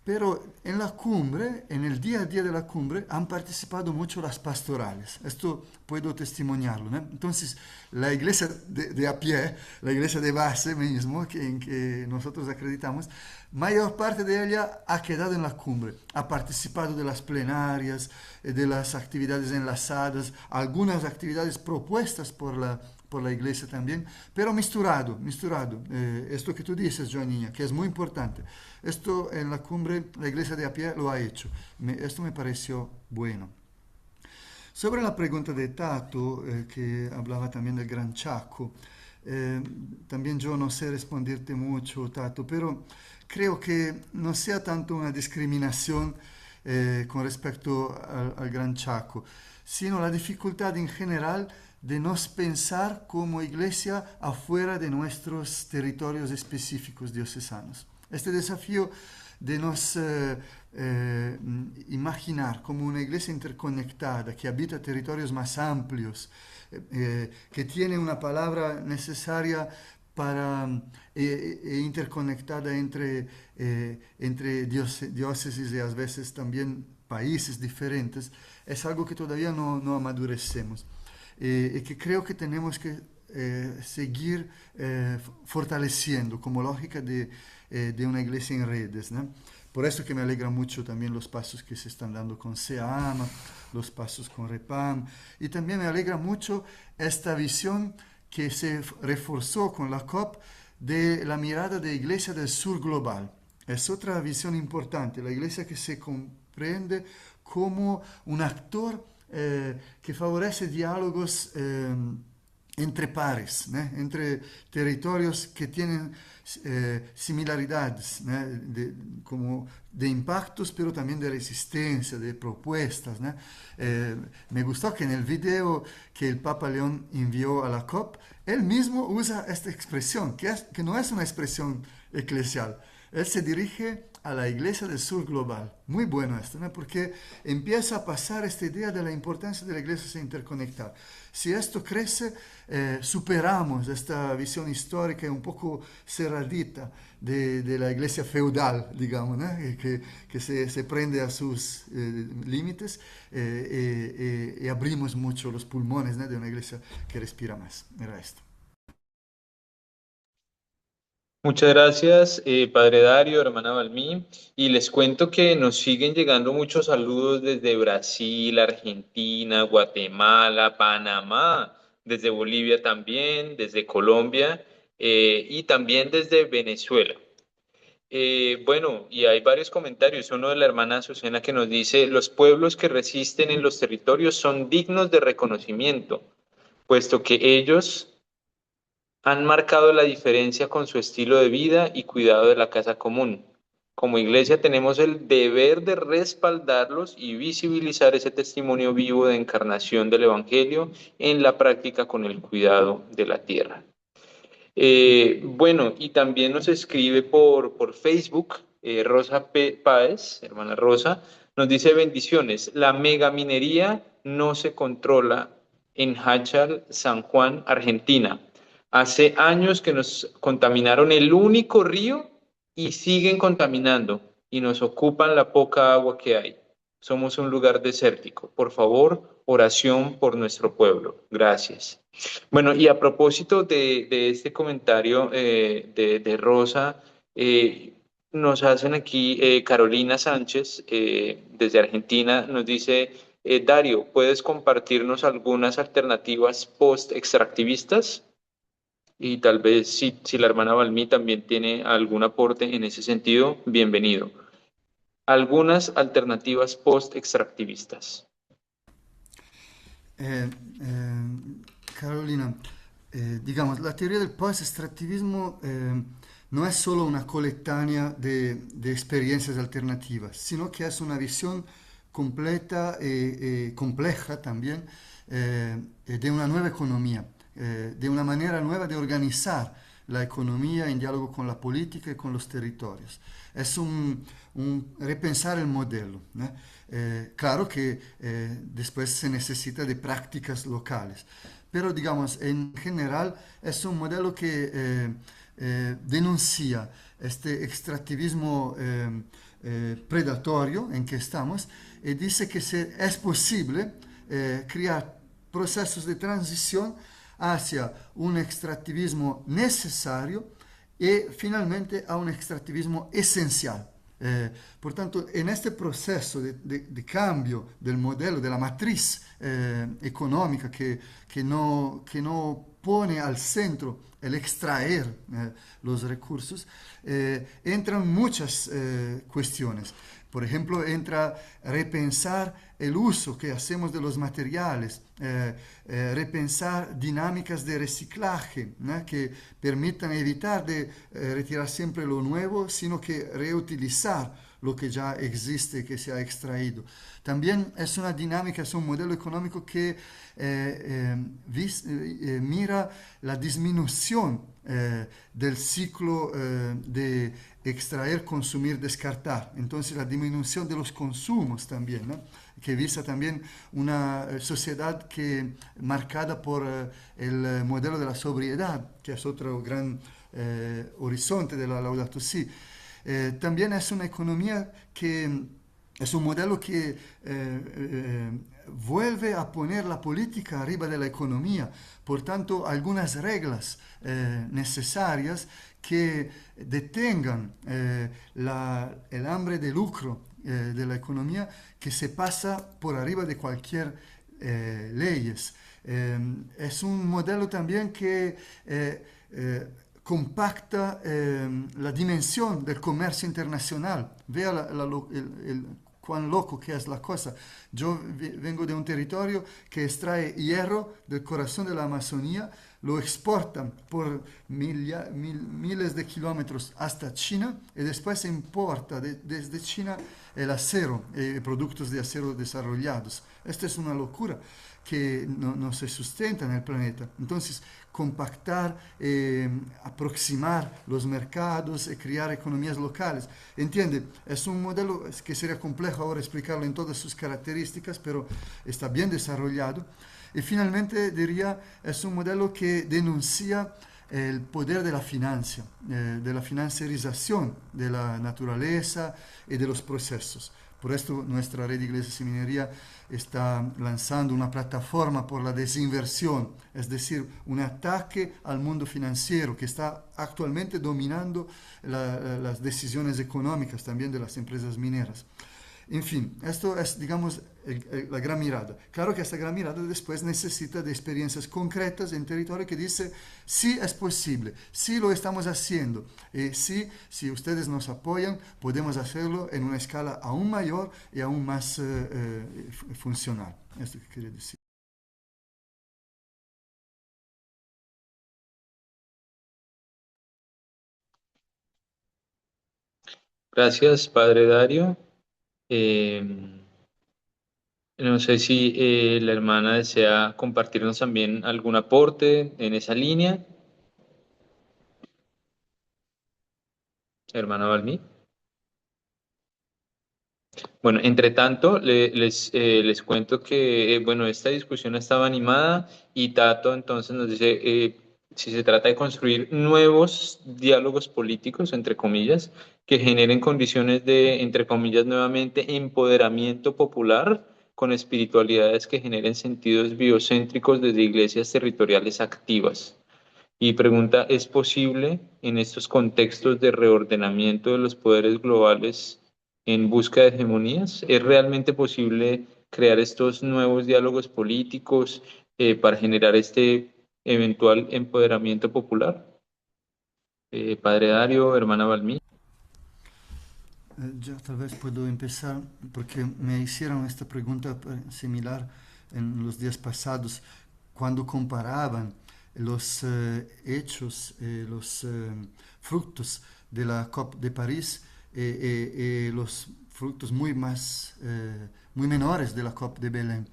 Pero en la cumbre, en el día a día de la cumbre, han participado mucho las pastorales. Esto puedo testimoniarlo, ¿no? Entonces, la iglesia de a pie, la iglesia de base mismo, en que nosotros acreditamos, mayor parte de ella ha quedado en la cumbre. Ha participado de las plenarias, de las actividades enlazadas, algunas actividades propuestas por la iglesia también, pero misturado. Esto que tú dices, Joaninha, que es muy importante. Esto en la cumbre, la iglesia de a pie lo ha hecho. Esto me pareció bueno. Sobre la pregunta de Tato, que hablaba también del Gran Chaco, también yo no sé responderte mucho, Tato, pero creo que no sea tanto una discriminación con respecto al Gran Chaco, sino la dificultad en general de nos pensar como iglesia afuera de nuestros territorios específicos diocesanos. Este desafío de nos imaginar como una iglesia interconectada, que habita territorios más amplios, que tiene una palabra necesaria para interconectada entre diócesis y a veces también países diferentes, es algo que todavía no amadurecemos. Y que creo que tenemos que seguir fortaleciendo como lógica de una iglesia en redes, ¿no? Por eso que me alegra mucho también los pasos que se están dando con SEAMA, los pasos con REPAM, y también me alegra mucho esta visión que se reforzó con la COP de la mirada de Iglesia del Sur global. Es otra visión importante, la iglesia que se comprende como un actor que favorece diálogos entre pares, ¿no? Entre territorios que tienen similaridades, ¿no? Como de impactos, pero también de resistencia, de propuestas, ¿no? Me gustó que en el video que el Papa León envió a la COP, él mismo usa esta expresión, que no es una expresión eclesial. Él se dirige a la Iglesia del Sur global. Muy bueno esto, ¿no? Porque empieza a pasar esta idea de la importancia de la Iglesia se interconectar. Si esto crece, superamos esta visión histórica un poco cerradita de la Iglesia feudal, digamos, ¿no? que se prende a sus límites y abrimos mucho los pulmones, ¿no? De una Iglesia que respira más. Era esto. Muchas gracias, Padre Dario, hermana Balmí. Y les cuento que nos siguen llegando muchos saludos desde Brasil, Argentina, Guatemala, Panamá, desde Bolivia también, desde Colombia y también desde Venezuela. Bueno, y hay varios comentarios. Uno de la hermana Azucena que nos dice, los pueblos que resisten en los territorios son dignos de reconocimiento, puesto que ellos han marcado la diferencia con su estilo de vida y cuidado de la casa común. Como iglesia tenemos el deber de respaldarlos y visibilizar ese testimonio vivo de encarnación del Evangelio en la práctica con el cuidado de la tierra. Bueno, y también nos escribe por Facebook Rosa Páez, hermana Rosa, nos dice bendiciones. La megaminería no se controla en Hachal, San Juan, Argentina. Hace años que nos contaminaron el único río y siguen contaminando. y nos ocupan la poca agua que hay. Somos un lugar desértico. Por favor, oración por nuestro pueblo. Gracias. Bueno, y a propósito de este comentario de Rosa, nos hacen aquí Carolina Sánchez desde Argentina, nos dice, Dario, ¿puedes compartirnos algunas alternativas post-extractivistas? Y tal vez si la hermana Balmí también tiene algún aporte en ese sentido, bienvenido. Algunas alternativas post-extractivistas. Carolina, digamos, la teoría del post-extractivismo no es solo una coletánea de experiencias alternativas, sino que es una visión completa y compleja también de una nueva economía, de una manera nueva de organizar la economía en diálogo con la política y con los territorios. Es un repensar el modelo, ¿no? Claro que después se necesita de prácticas locales, pero digamos, en general es un modelo que denuncia este extractivismo predatorio en que estamos y dice que es posible crear procesos de transición hacia un extractivismo necesario y finalmente a un extractivismo esencial. Por tanto, en este proceso de cambio del modelo, de la matriz económica que no pone al centro el extraer los recursos, entran muchas cuestiones. Por ejemplo, entra repensar el uso que hacemos de los materiales, repensar dinámicas de reciclaje, ¿no? Que permitan evitar de retirar siempre lo nuevo, sino que reutilizar lo que ya existe, que se ha extraído. También es una dinámica, es un modelo económico que mira la disminución del ciclo de extraer, consumir, descartar. Entonces la disminución de los consumos también, ¿no? Que visa también una sociedad marcada por el modelo de la sobriedad, que es otro gran horizonte de la Laudato Si. También es una economía que es un modelo que vuelve a poner la política arriba de la economía. Por tanto, algunas reglas necesarias que detengan el hambre de lucro de la economía, que se pasa por arriba de cualquier leyes. Es un modelo también que compacta la dimensión del comercio internacional. Vea cuán loco que es la cosa. Yo vengo de un territorio que extrae hierro del corazón de la Amazonía, lo exportan por miles de kilómetros hasta China y después se importa desde China el acero, productos de acero desarrollados. Esta es una locura que no se sustenta en el planeta. Entonces, compactar, aproximar los mercados y crear economías locales. Entiende, es un modelo que sería complejo ahora explicarlo en todas sus características, pero está bien desarrollado. Y finalmente diría, es un modelo que denuncia el poder de la financiarización de la naturaleza y de los procesos. Por esto nuestra red de iglesias y minería está lanzando una plataforma por la desinversión, es decir, un ataque al mundo financiero que está actualmente dominando las decisiones económicas también de las empresas mineras. En fin, esto es, digamos, la gran mirada. Claro que esta gran mirada después necesita de experiencias concretas en territorio que dice, sí es posible, sí lo estamos haciendo, sí, si ustedes nos apoyan, podemos hacerlo en una escala aún mayor y aún más funcional. Esto que quería decir. Gracias, Padre Dario. No sé si la hermana desea compartirnos también algún aporte en esa línea. Hermana Balmí. Bueno, entre tanto, les cuento que, bueno, esta discusión estaba animada y Tato entonces nos dice, si se trata de construir nuevos diálogos políticos, entre comillas, que generen condiciones de, entre comillas, nuevamente, empoderamiento popular con espiritualidades que generen sentidos biocéntricos desde iglesias territoriales activas. Y pregunta, ¿es posible en estos contextos de reordenamiento de los poderes globales en busca de hegemonías? ¿Es realmente posible crear estos nuevos diálogos políticos para generar este eventual empoderamiento popular? Padre Dario, hermana Balmí. Yo tal vez puedo empezar porque me hicieron esta pregunta similar en los días pasados cuando comparaban los hechos, los frutos de la COP de París los frutos muy menores de la COP de Belén.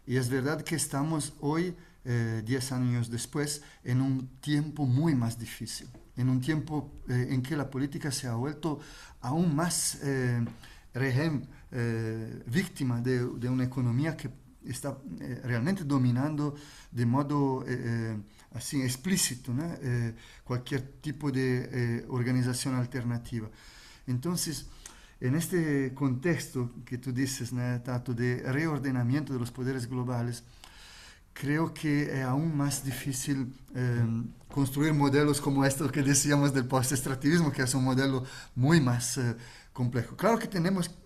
Y es verdad que estamos hoy, 10 años después, en un tiempo muy más difícil, en un tiempo en que la política se ha vuelto aún más víctima de una economía que está realmente dominando de modo así explícito, ¿no? Cualquier tipo de organización alternativa. Entonces, en este contexto que tú dices, ¿no, Tato, de reordenamiento de los poderes globales, creo que es aún más difícil construir modelos como estos que decíamos del post-extractivismo, que es un modelo muy más complejo. Claro que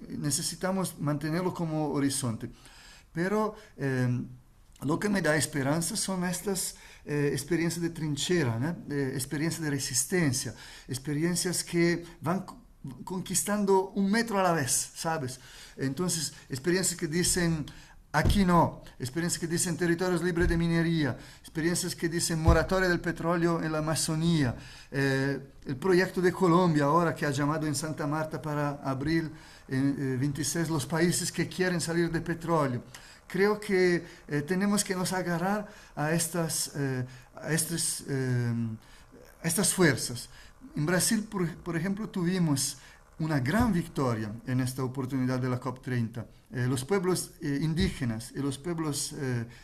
necesitamos mantenerlo como horizonte, pero lo que me da esperanza son estas experiencias de trinchera, ¿no? Experiencias de resistencia, experiencias que van conquistando 1 metro a la vez, ¿sabes? Entonces, experiencias que dicen aquí no, experiencias que dicen territorios libres de minería, experiencias que dicen moratoria del petróleo en la Amazonía, el proyecto de Colombia ahora que ha llamado en Santa Marta para abril 26 los países que quieren salir de petróleo. Creo que tenemos que nos agarrar a estas fuerzas. En Brasil, por ejemplo, tuvimos una gran victoria en esta oportunidad de la COP30. Los pueblos indígenas y los pueblos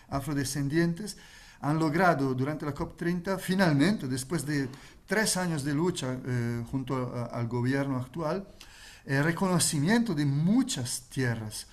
afrodescendientes han logrado durante la COP30, finalmente, después de 3 años de lucha junto al gobierno actual, reconocimiento de muchas tierras,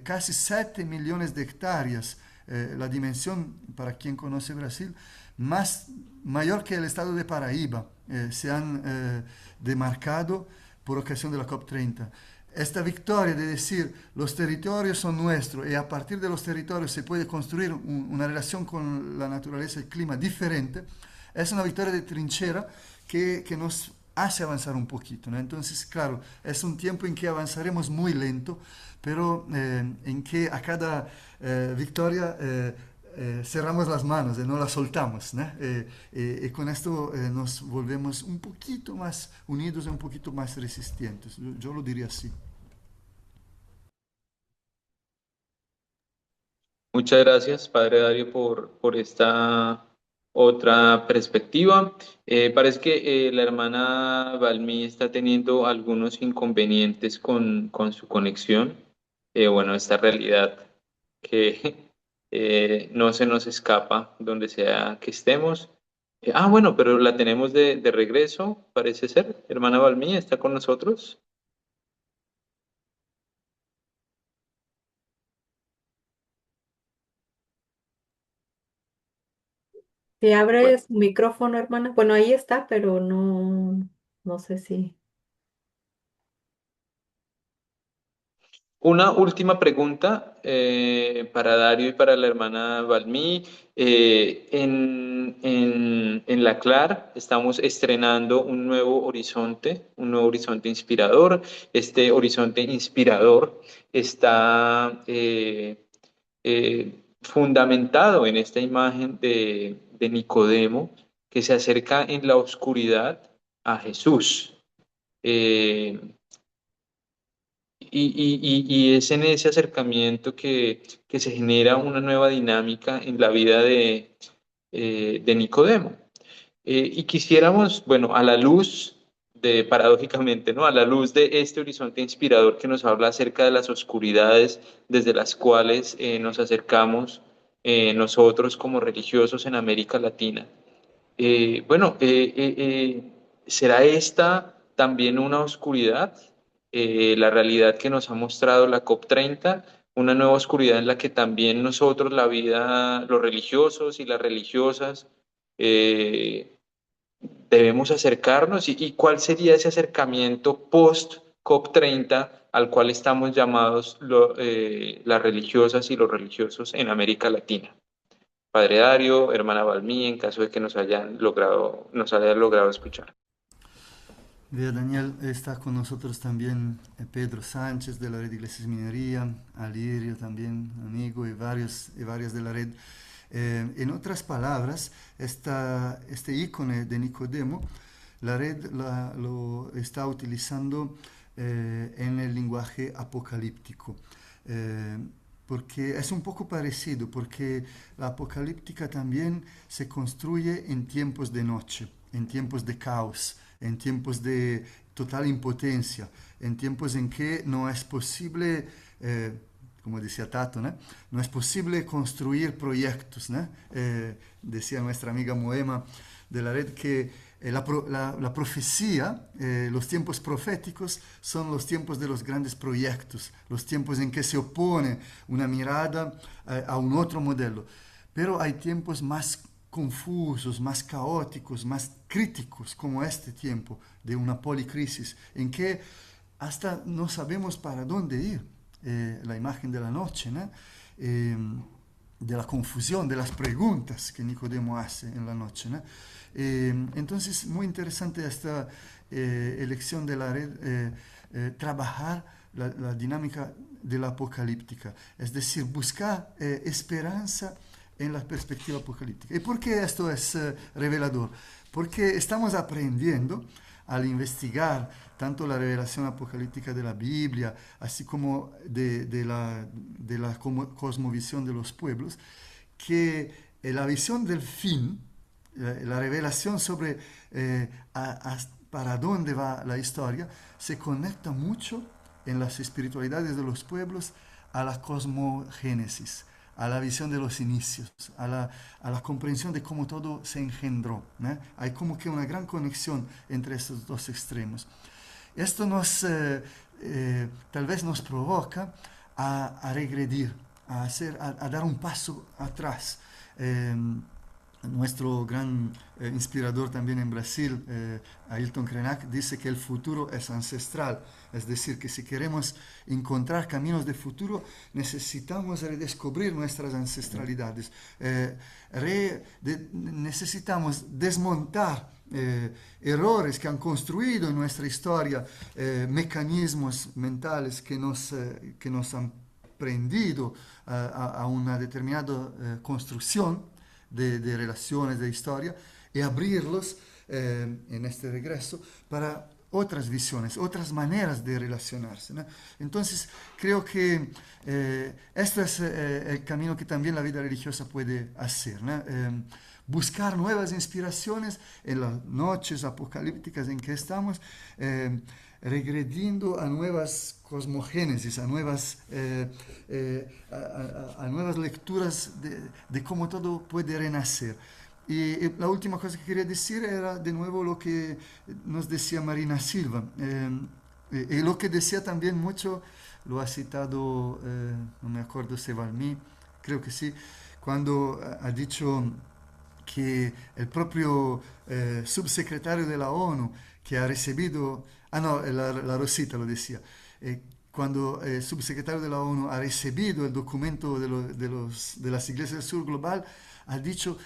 casi 7 millones de hectáreas, la dimensión, para quien conoce Brasil, mayor que el estado de Paraíba, se han demarcado por ocasión de la COP30. Esta victoria de decir los territorios son nuestros y a partir de los territorios se puede construir una relación con la naturaleza y el clima diferente, es una victoria de trinchera que nos hace avanzar un poquito, ¿no? Entonces, claro, es un tiempo en que avanzaremos muy lento, pero en que a cada victoria cerramos las manos, no las soltamos, ¿no? Y con esto nos volvemos un poquito más unidos y un poquito más resistentes. Yo lo diría así. Muchas gracias, Padre Dario, por esta otra perspectiva. Parece que la hermana Balmí está teniendo algunos inconvenientes con su conexión. Bueno, esta realidad que no se nos escapa donde sea que estemos. Bueno, pero la tenemos de regreso, parece ser. Hermana Balmí, ¿está con nosotros? Si Bueno. abre su micrófono, hermana. Bueno, ahí está, pero no sé si. Una última pregunta para Dario y para la hermana Balmí. En la CLAR estamos estrenando un nuevo horizonte inspirador. Este horizonte inspirador está fundamentado en esta imagen de Nicodemo que se acerca en la oscuridad a Jesús. Eh, y es en ese acercamiento que se genera una nueva dinámica en la vida de Nicodemo. Y quisiéramos, bueno, a la luz paradójicamente, ¿no? A la luz de este horizonte inspirador que nos habla acerca de las oscuridades desde las cuales nos acercamos nosotros como religiosos en América Latina. Bueno, ¿será esta también una oscuridad? La realidad que nos ha mostrado la COP30, una nueva oscuridad en la que también nosotros, la vida, los religiosos y las religiosas, eh, debemos acercarnos y cuál sería ese acercamiento post COP30 al cual estamos llamados las religiosas y los religiosos en América Latina. Padre Dario, hermana Balmí, en caso de que nos hayan logrado escuchar. Vea, Daniel, está con nosotros también Pedro Sánchez de la Red Iglesias Minería, Alirio también, amigo, y varias de la red. En otras palabras, este ícono de Nicodemo, la red lo está utilizando en el lenguaje apocalíptico. Porque es un poco parecido, porque la apocalíptica también se construye en tiempos de noche, en tiempos de caos, en tiempos de total impotencia, en tiempos en que no es posible, como decía Tato, ¿no? No es posible construir proyectos, ¿no? Decía nuestra amiga Moema de la red que la profecía, los tiempos proféticos son los tiempos de los grandes proyectos, los tiempos en que se opone una mirada a un otro modelo. Pero hay tiempos más confusos, más caóticos, más críticos, como este tiempo de una policrisis, en que hasta no sabemos para dónde ir. La imagen de la noche, ¿no? De la confusión, de las preguntas que Nicodemo hace en la noche, ¿no? Entonces, muy interesante esta elección de la red, trabajar la dinámica de la apocalíptica, es decir, buscar esperanza en la perspectiva apocalíptica. ¿Y por qué esto es revelador? Porque estamos aprendiendo al investigar tanto la revelación apocalíptica de la Biblia, así como de la cosmovisión de los pueblos, que la visión del fin, la revelación sobre para dónde va la historia, se conecta mucho en las espiritualidades de los pueblos a la cosmogénesis, a la visión de los inicios, a la comprensión de cómo todo se engendró, ¿no? Hay como que una gran conexión entre estos dos extremos. Esto tal vez nos provoca a regredir, a dar un paso atrás. Nuestro gran inspirador también en Brasil, Ailton Krenak, dice que el futuro es ancestral. Es decir, que si queremos encontrar caminos de futuro, necesitamos redescubrir nuestras ancestralidades. Necesitamos desmontar errores que han construido en nuestra historia, mecanismos mentales que nos han prendido a una determinada construcción de relaciones, de historia, y abrirlos en este regreso para otras visiones, otras maneras de relacionarse, ¿no? Entonces, creo que esto es el camino que también la vida religiosa puede hacer, ¿no? Buscar nuevas inspiraciones en las noches apocalípticas en que estamos, regrediendo a nuevas cosmogénesis, a nuevas lecturas de cómo todo puede renacer. Y la última cosa que quería decir era de nuevo lo que nos decía Marina Silva, y lo que decía también mucho, lo ha citado, no me acuerdo si Balmí, creo que sí, cuando ha dicho que el propio subsecretario de la ONU que ha recibido, la Rosita lo decía, cuando el subsecretario de la ONU ha recibido el documento de las iglesias del sur global, ha dicho,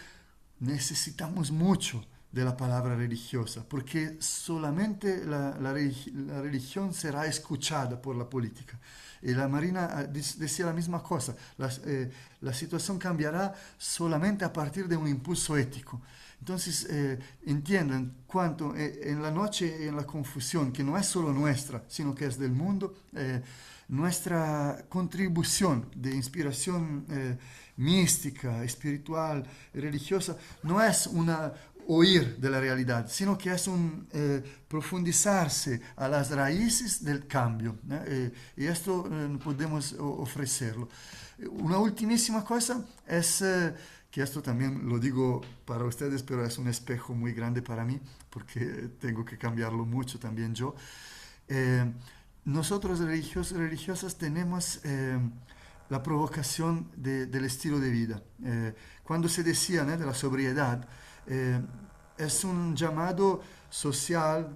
necesitamos mucho de la palabra religiosa, porque solamente la religión será escuchada por la política. Y la Marina decía la misma cosa, la situación cambiará solamente a partir de un impulso ético. Entonces, entiendan cuánto en la noche y en la confusión, que no es solo nuestra, sino que es del mundo, nuestra contribución de inspiración mística, espiritual, religiosa, no es una oír de la realidad, sino que es un profundizarse a las raíces del cambio, ¿no? Y esto podemos ofrecerlo. Una ultimísima cosa es que esto también lo digo para ustedes, pero es un espejo muy grande para mí, porque tengo que cambiarlo mucho también yo. Eh, Nosotros religiosas tenemos la provocación del estilo de vida. Cuando se decía, ¿no?, de la sobriedad, eh, es un llamado social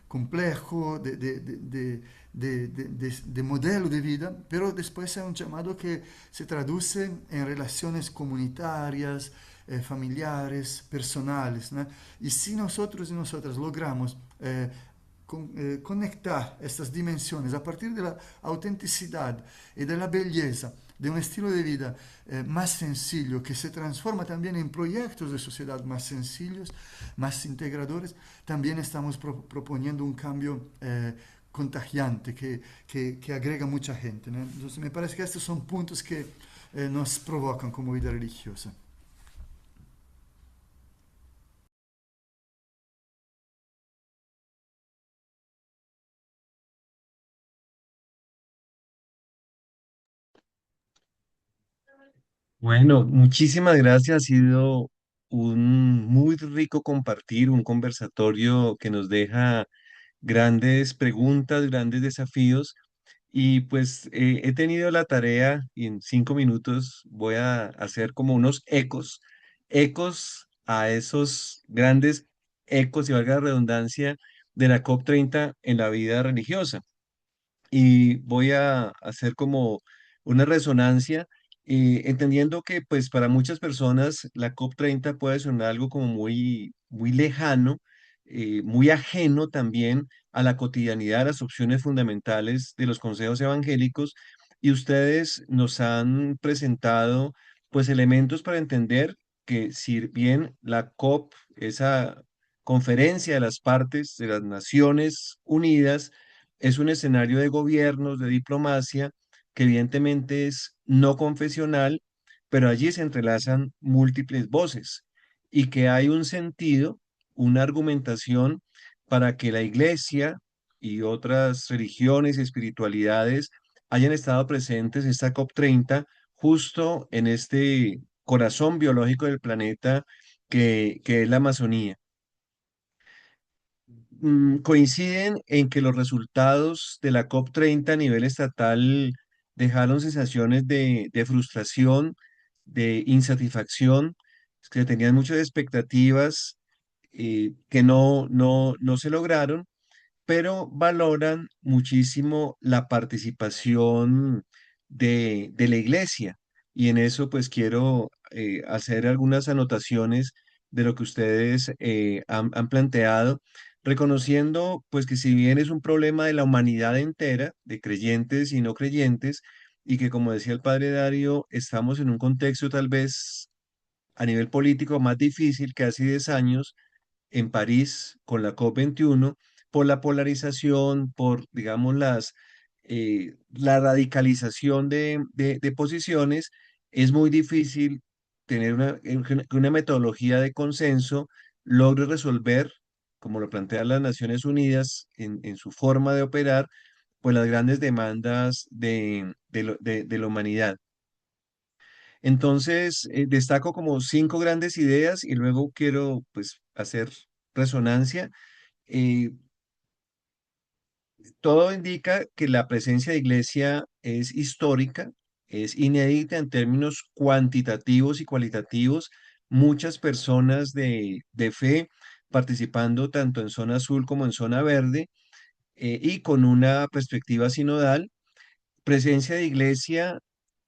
complejo de modelo de vida, pero después es un llamado que se traduce en relaciones comunitarias, familiares, personales, ¿no? Y si nosotros y nosotras logramos conectar estas dimensiones a partir de la autenticidad y de la belleza de un estilo de vida más sencillo, que se transforma también en proyectos de sociedad más sencillos, más integradores, también estamos proponiendo un cambio contagiante que agrega mucha gente, ¿no? Entonces me parece que estos son puntos que nos provocan como vida religiosa. Bueno, muchísimas gracias. Ha sido un muy rico compartir, un conversatorio que nos deja grandes preguntas, grandes desafíos. Y pues he tenido la tarea y en 5 minutos voy a hacer como unos ecos a esos grandes ecos, y valga la redundancia, de la COP30 en la vida religiosa, y voy a hacer como una resonancia, entendiendo que pues para muchas personas la COP30 puede sonar algo como muy, muy lejano, muy ajeno también a la cotidianidad, a las opciones fundamentales de los consejos evangélicos, y ustedes nos han presentado pues elementos para entender que si bien la COP, esa conferencia de las partes de las Naciones Unidas, es un escenario de gobiernos, de diplomacia, que evidentemente es no confesional, pero allí se entrelazan múltiples voces y que hay un sentido, una argumentación para que la iglesia y otras religiones y espiritualidades hayan estado presentes en esta COP30, justo en este corazón biológico del planeta que es la Amazonía. Coinciden en que los resultados de la COP30 a nivel estatal dejaron sensaciones de frustración, de insatisfacción, que tenían muchas expectativas que no se lograron, pero valoran muchísimo la participación de la iglesia. Y en eso pues quiero hacer algunas anotaciones de lo que ustedes han planteado, reconociendo pues que si bien es un problema de la humanidad entera, de creyentes y no creyentes, y que como decía el padre Dario, estamos en un contexto tal vez a nivel político más difícil que hace 10 años, en París con la COP21, por la polarización, por, digamos, la radicalización de posiciones. Es muy difícil tener que una metodología de consenso logre resolver, como lo plantean las Naciones Unidas en su forma de operar, pues las grandes demandas de la humanidad. Entonces, destaco como 5 grandes ideas y luego quiero pues hacer resonancia. Eh, Todo indica que la presencia de iglesia es histórica, es inédita en términos cuantitativos y cualitativos. Muchas personas de fe participando tanto en zona azul como en zona verde, y con una perspectiva sinodal. Presencia de iglesia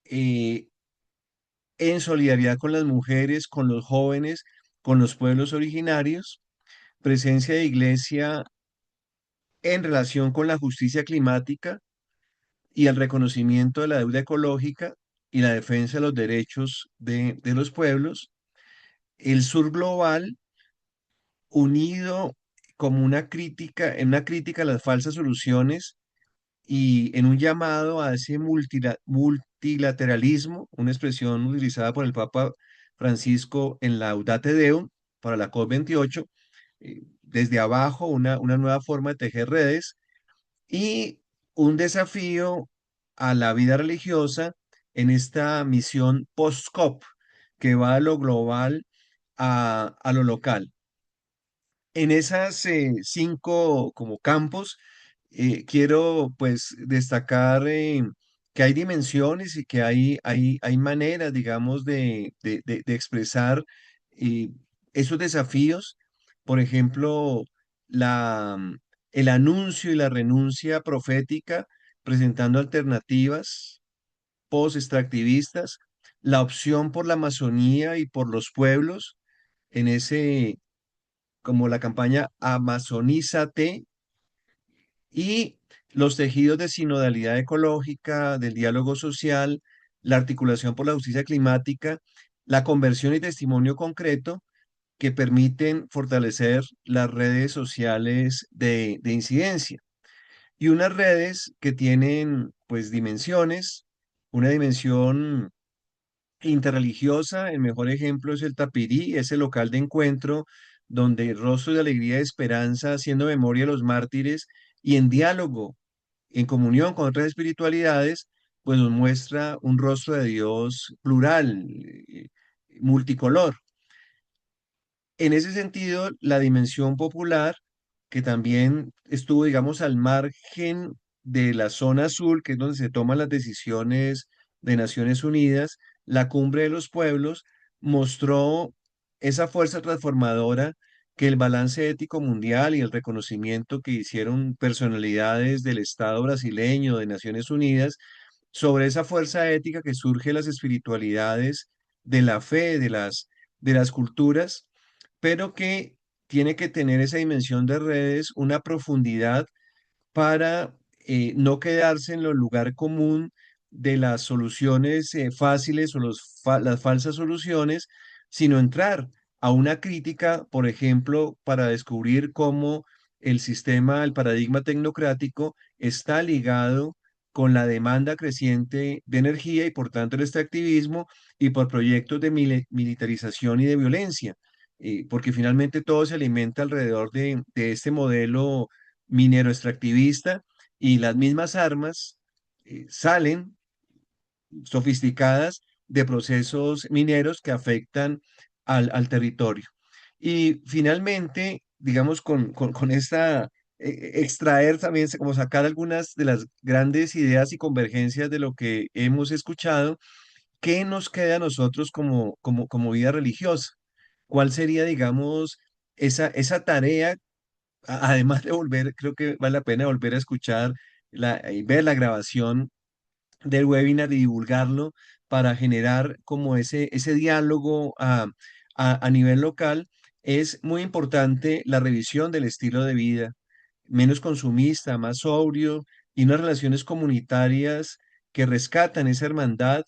eh, en solidaridad con las mujeres, con los jóvenes, con los pueblos originarios. Presencia de iglesia en relación con la justicia climática y el reconocimiento de la deuda ecológica y la defensa de los derechos de los pueblos. El sur global unido como en una crítica a las falsas soluciones y en un llamado a ese multilateralismo, una expresión utilizada por el Papa Francisco en la Laudate Deum para la COP28, desde abajo una nueva forma de tejer redes, y un desafío a la vida religiosa en esta misión post-COP, que va a lo global, a lo local. En esas cinco como campos, quiero pues destacar que hay dimensiones y que hay maneras, digamos, de expresar eh, esos desafíos. Por ejemplo, la, el anuncio y la renuncia profética, presentando alternativas post-extractivistas, la opción por la Amazonía y por los pueblos, en ese, como la campaña Amazonízate, y los tejidos de sinodalidad ecológica, del diálogo social, la articulación por la justicia climática, la conversión y testimonio concreto que permiten fortalecer las redes sociales de incidencia. Y unas redes que tienen pues dimensiones, una dimensión interreligiosa. El mejor ejemplo es el Tapirí, ese local de encuentro donde rostros de alegría y esperanza, haciendo memoria de los mártires y en diálogo, en comunión con otras espiritualidades, pues nos muestra un rostro de Dios plural, multicolor. En ese sentido, la dimensión popular, que también estuvo, digamos, al margen de la zona azul, que es donde se toman las decisiones de Naciones Unidas, la cumbre de los pueblos mostró esa fuerza transformadora que el balance ético mundial y el reconocimiento que hicieron personalidades del Estado brasileño, de Naciones Unidas, sobre esa fuerza ética que surge de las espiritualidades, de la fe, de las culturas, pero que tiene que tener esa dimensión de redes, una profundidad para no quedarse en el lugar común de las soluciones fáciles o las falsas soluciones, sino entrar a una crítica, por ejemplo, para descubrir cómo el sistema, el paradigma tecnocrático está ligado con la demanda creciente de energía y por tanto el extractivismo y por proyectos de militarización y de violencia, porque finalmente todo se alimenta alrededor de este modelo minero extractivista y las mismas armas salen sofisticadas de procesos mineros que afectan al territorio. Y finalmente, digamos, con esta, extraer también, como sacar algunas de las grandes ideas y convergencias de lo que hemos escuchado, ¿qué nos queda a nosotros como vida religiosa? ¿Cuál sería, digamos, esa tarea? Además de volver, creo que vale la pena volver a escuchar y ver la grabación del webinar y divulgarlo para generar como ese diálogo a nivel local. Es muy importante la revisión del estilo de vida, menos consumista, más sobrio y unas relaciones comunitarias que rescatan esa hermandad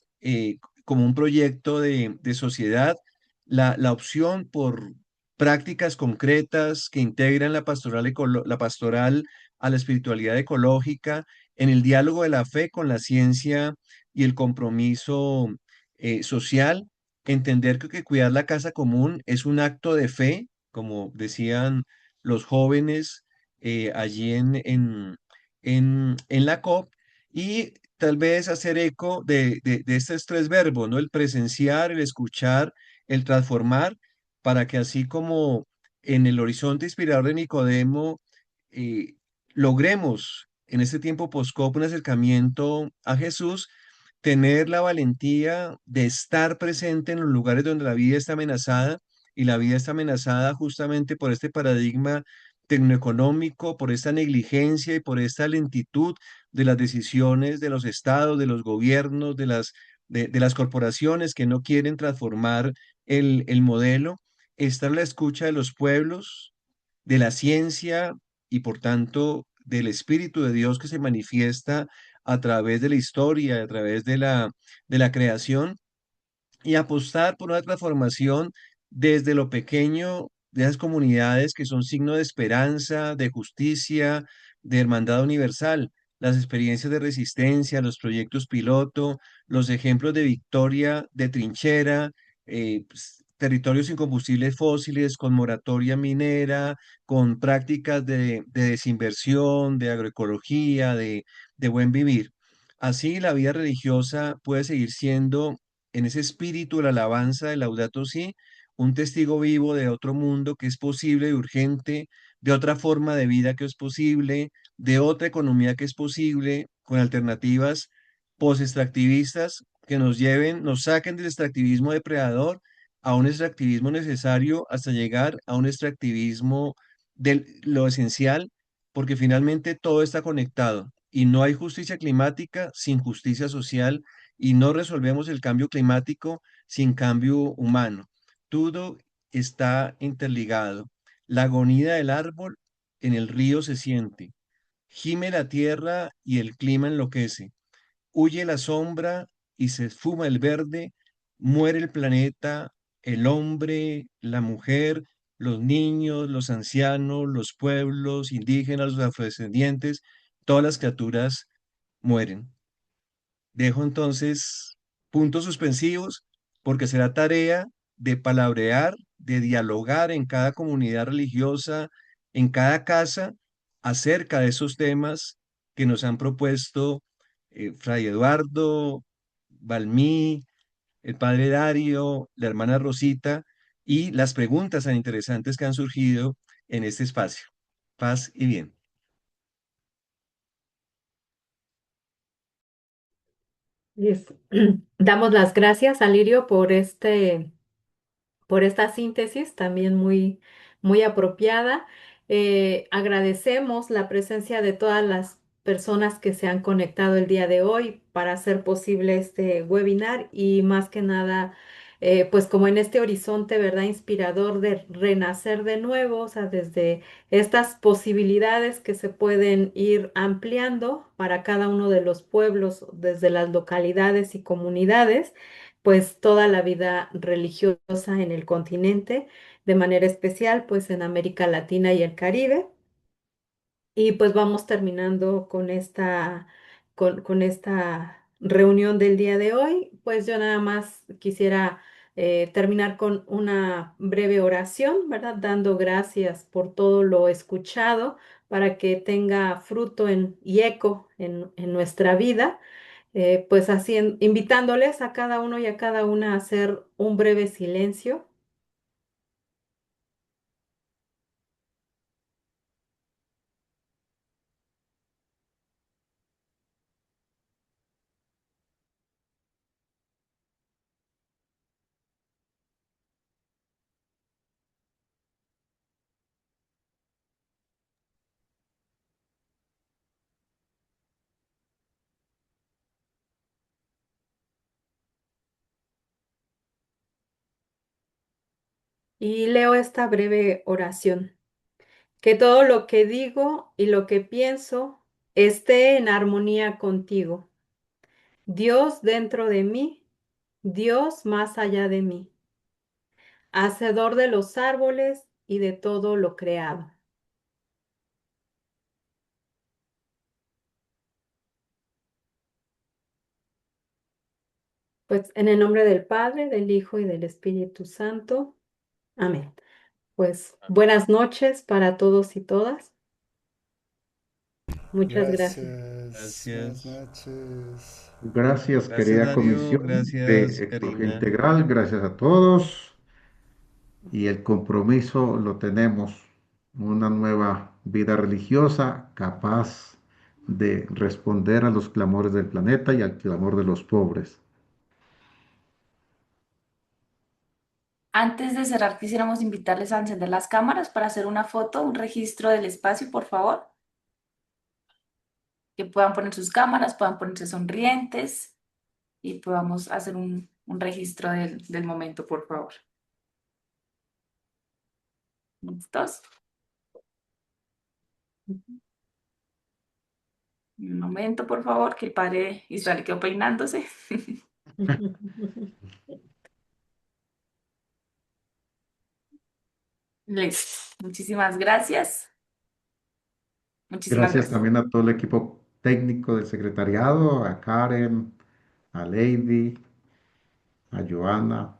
como un proyecto de sociedad, la opción por prácticas concretas que integran la pastoral a la espiritualidad ecológica, en el diálogo de la fe con la ciencia y el compromiso social, entender que cuidar la casa común es un acto de fe, como decían los jóvenes allí en la COP, y tal vez hacer eco de estos tres verbos, ¿no? El presenciar, el escuchar, el transformar, para que así como en el horizonte inspirador de Nicodemo, eh, logremos en este tiempo post-COP un acercamiento a Jesús, tener la valentía de estar presente en los lugares donde la vida está amenazada, y la vida está amenazada justamente por este paradigma tecnoeconómico, por esta negligencia y por esta lentitud de las decisiones de los estados, de los gobiernos, de las corporaciones que no quieren transformar el modelo. Estar a la escucha de los pueblos, de la ciencia y por tanto del Espíritu de Dios que se manifiesta a través de la historia, a través de la creación, y apostar por una transformación desde lo pequeño de esas comunidades que son signo de esperanza, de justicia, de hermandad universal. Las experiencias de resistencia, los proyectos piloto, los ejemplos de victoria, de trinchera, territorios sin combustibles fósiles, con moratoria minera, con prácticas de desinversión, de agroecología, de buen vivir. Así la vida religiosa puede seguir siendo en ese espíritu de la alabanza de Laudato Si, un testigo vivo de otro mundo que es posible y urgente, de otra forma de vida que es posible, de otra economía que es posible, con alternativas post-extractivistas que nos lleven, nos saquen del extractivismo depredador a un extractivismo necesario hasta llegar a un extractivismo de lo esencial, porque finalmente todo está conectado y no hay justicia climática sin justicia social y no resolvemos el cambio climático sin cambio humano. Todo está interligado. La agonía del árbol en el río se siente. Gime la tierra y el clima enloquece. Huye la sombra y se esfuma el verde. Muere el planeta, el hombre, la mujer, los niños, los ancianos, los pueblos indígenas, los afrodescendientes, todas las criaturas mueren. Dejo entonces puntos suspensivos porque será tarea de palabrear, de dialogar en cada comunidad religiosa, en cada casa, acerca de esos temas que nos han propuesto Fray Eduardo, Balmí, el padre Dario, la hermana Rosita y las preguntas tan interesantes que han surgido en este espacio. Paz y bien. Listo. Damos las gracias a Lirio por esta síntesis también muy apropiada. Agradecemos la presencia de todas las personas que se han conectado el día de hoy para hacer posible este webinar y más que nada, pues como en este horizonte, ¿verdad? Inspirador de renacer de nuevo, o sea, desde estas posibilidades que se pueden ir ampliando para cada uno de los pueblos, desde las localidades y comunidades pues toda la vida religiosa en el continente, de manera especial pues en América Latina y el Caribe. Y pues vamos terminando con esta reunión del día de hoy. Pues yo nada más quisiera terminar con una breve oración, ¿verdad? Dando gracias por todo lo escuchado para que tenga fruto y eco en nuestra vida pues así invitándoles a cada uno y a cada una a hacer un breve silencio. Y leo esta breve oración. Que todo lo que digo y lo que pienso esté en armonía contigo. Dios dentro de mí, Dios más allá de mí, hacedor de los árboles y de todo lo creado. Pues en el nombre del Padre, del Hijo y del Espíritu Santo. Amén. Pues buenas noches para todos y todas. Muchas gracias. Gracias. Buenas Gracias. noches. Gracias, Gracias, querida Darío. Comisión de Gracias, Ecología Karina. Integral. Gracias a todos. Y el compromiso lo tenemos. Una nueva vida religiosa capaz de responder a los clamores del planeta y al clamor de los pobres. Antes de cerrar, quisiéramos invitarles a encender las cámaras para hacer una foto, un registro del espacio, por favor. Que puedan poner sus cámaras, puedan ponerse sonrientes y podamos hacer un registro del momento, por favor. ¿Listos? Un momento, por favor, que el padre Israel quedó peinándose. Listo. Muchísimas gracias. Muchísimas Gracias gracias. también a todo el equipo técnico del secretariado, a Karen, a Lady, a Joana,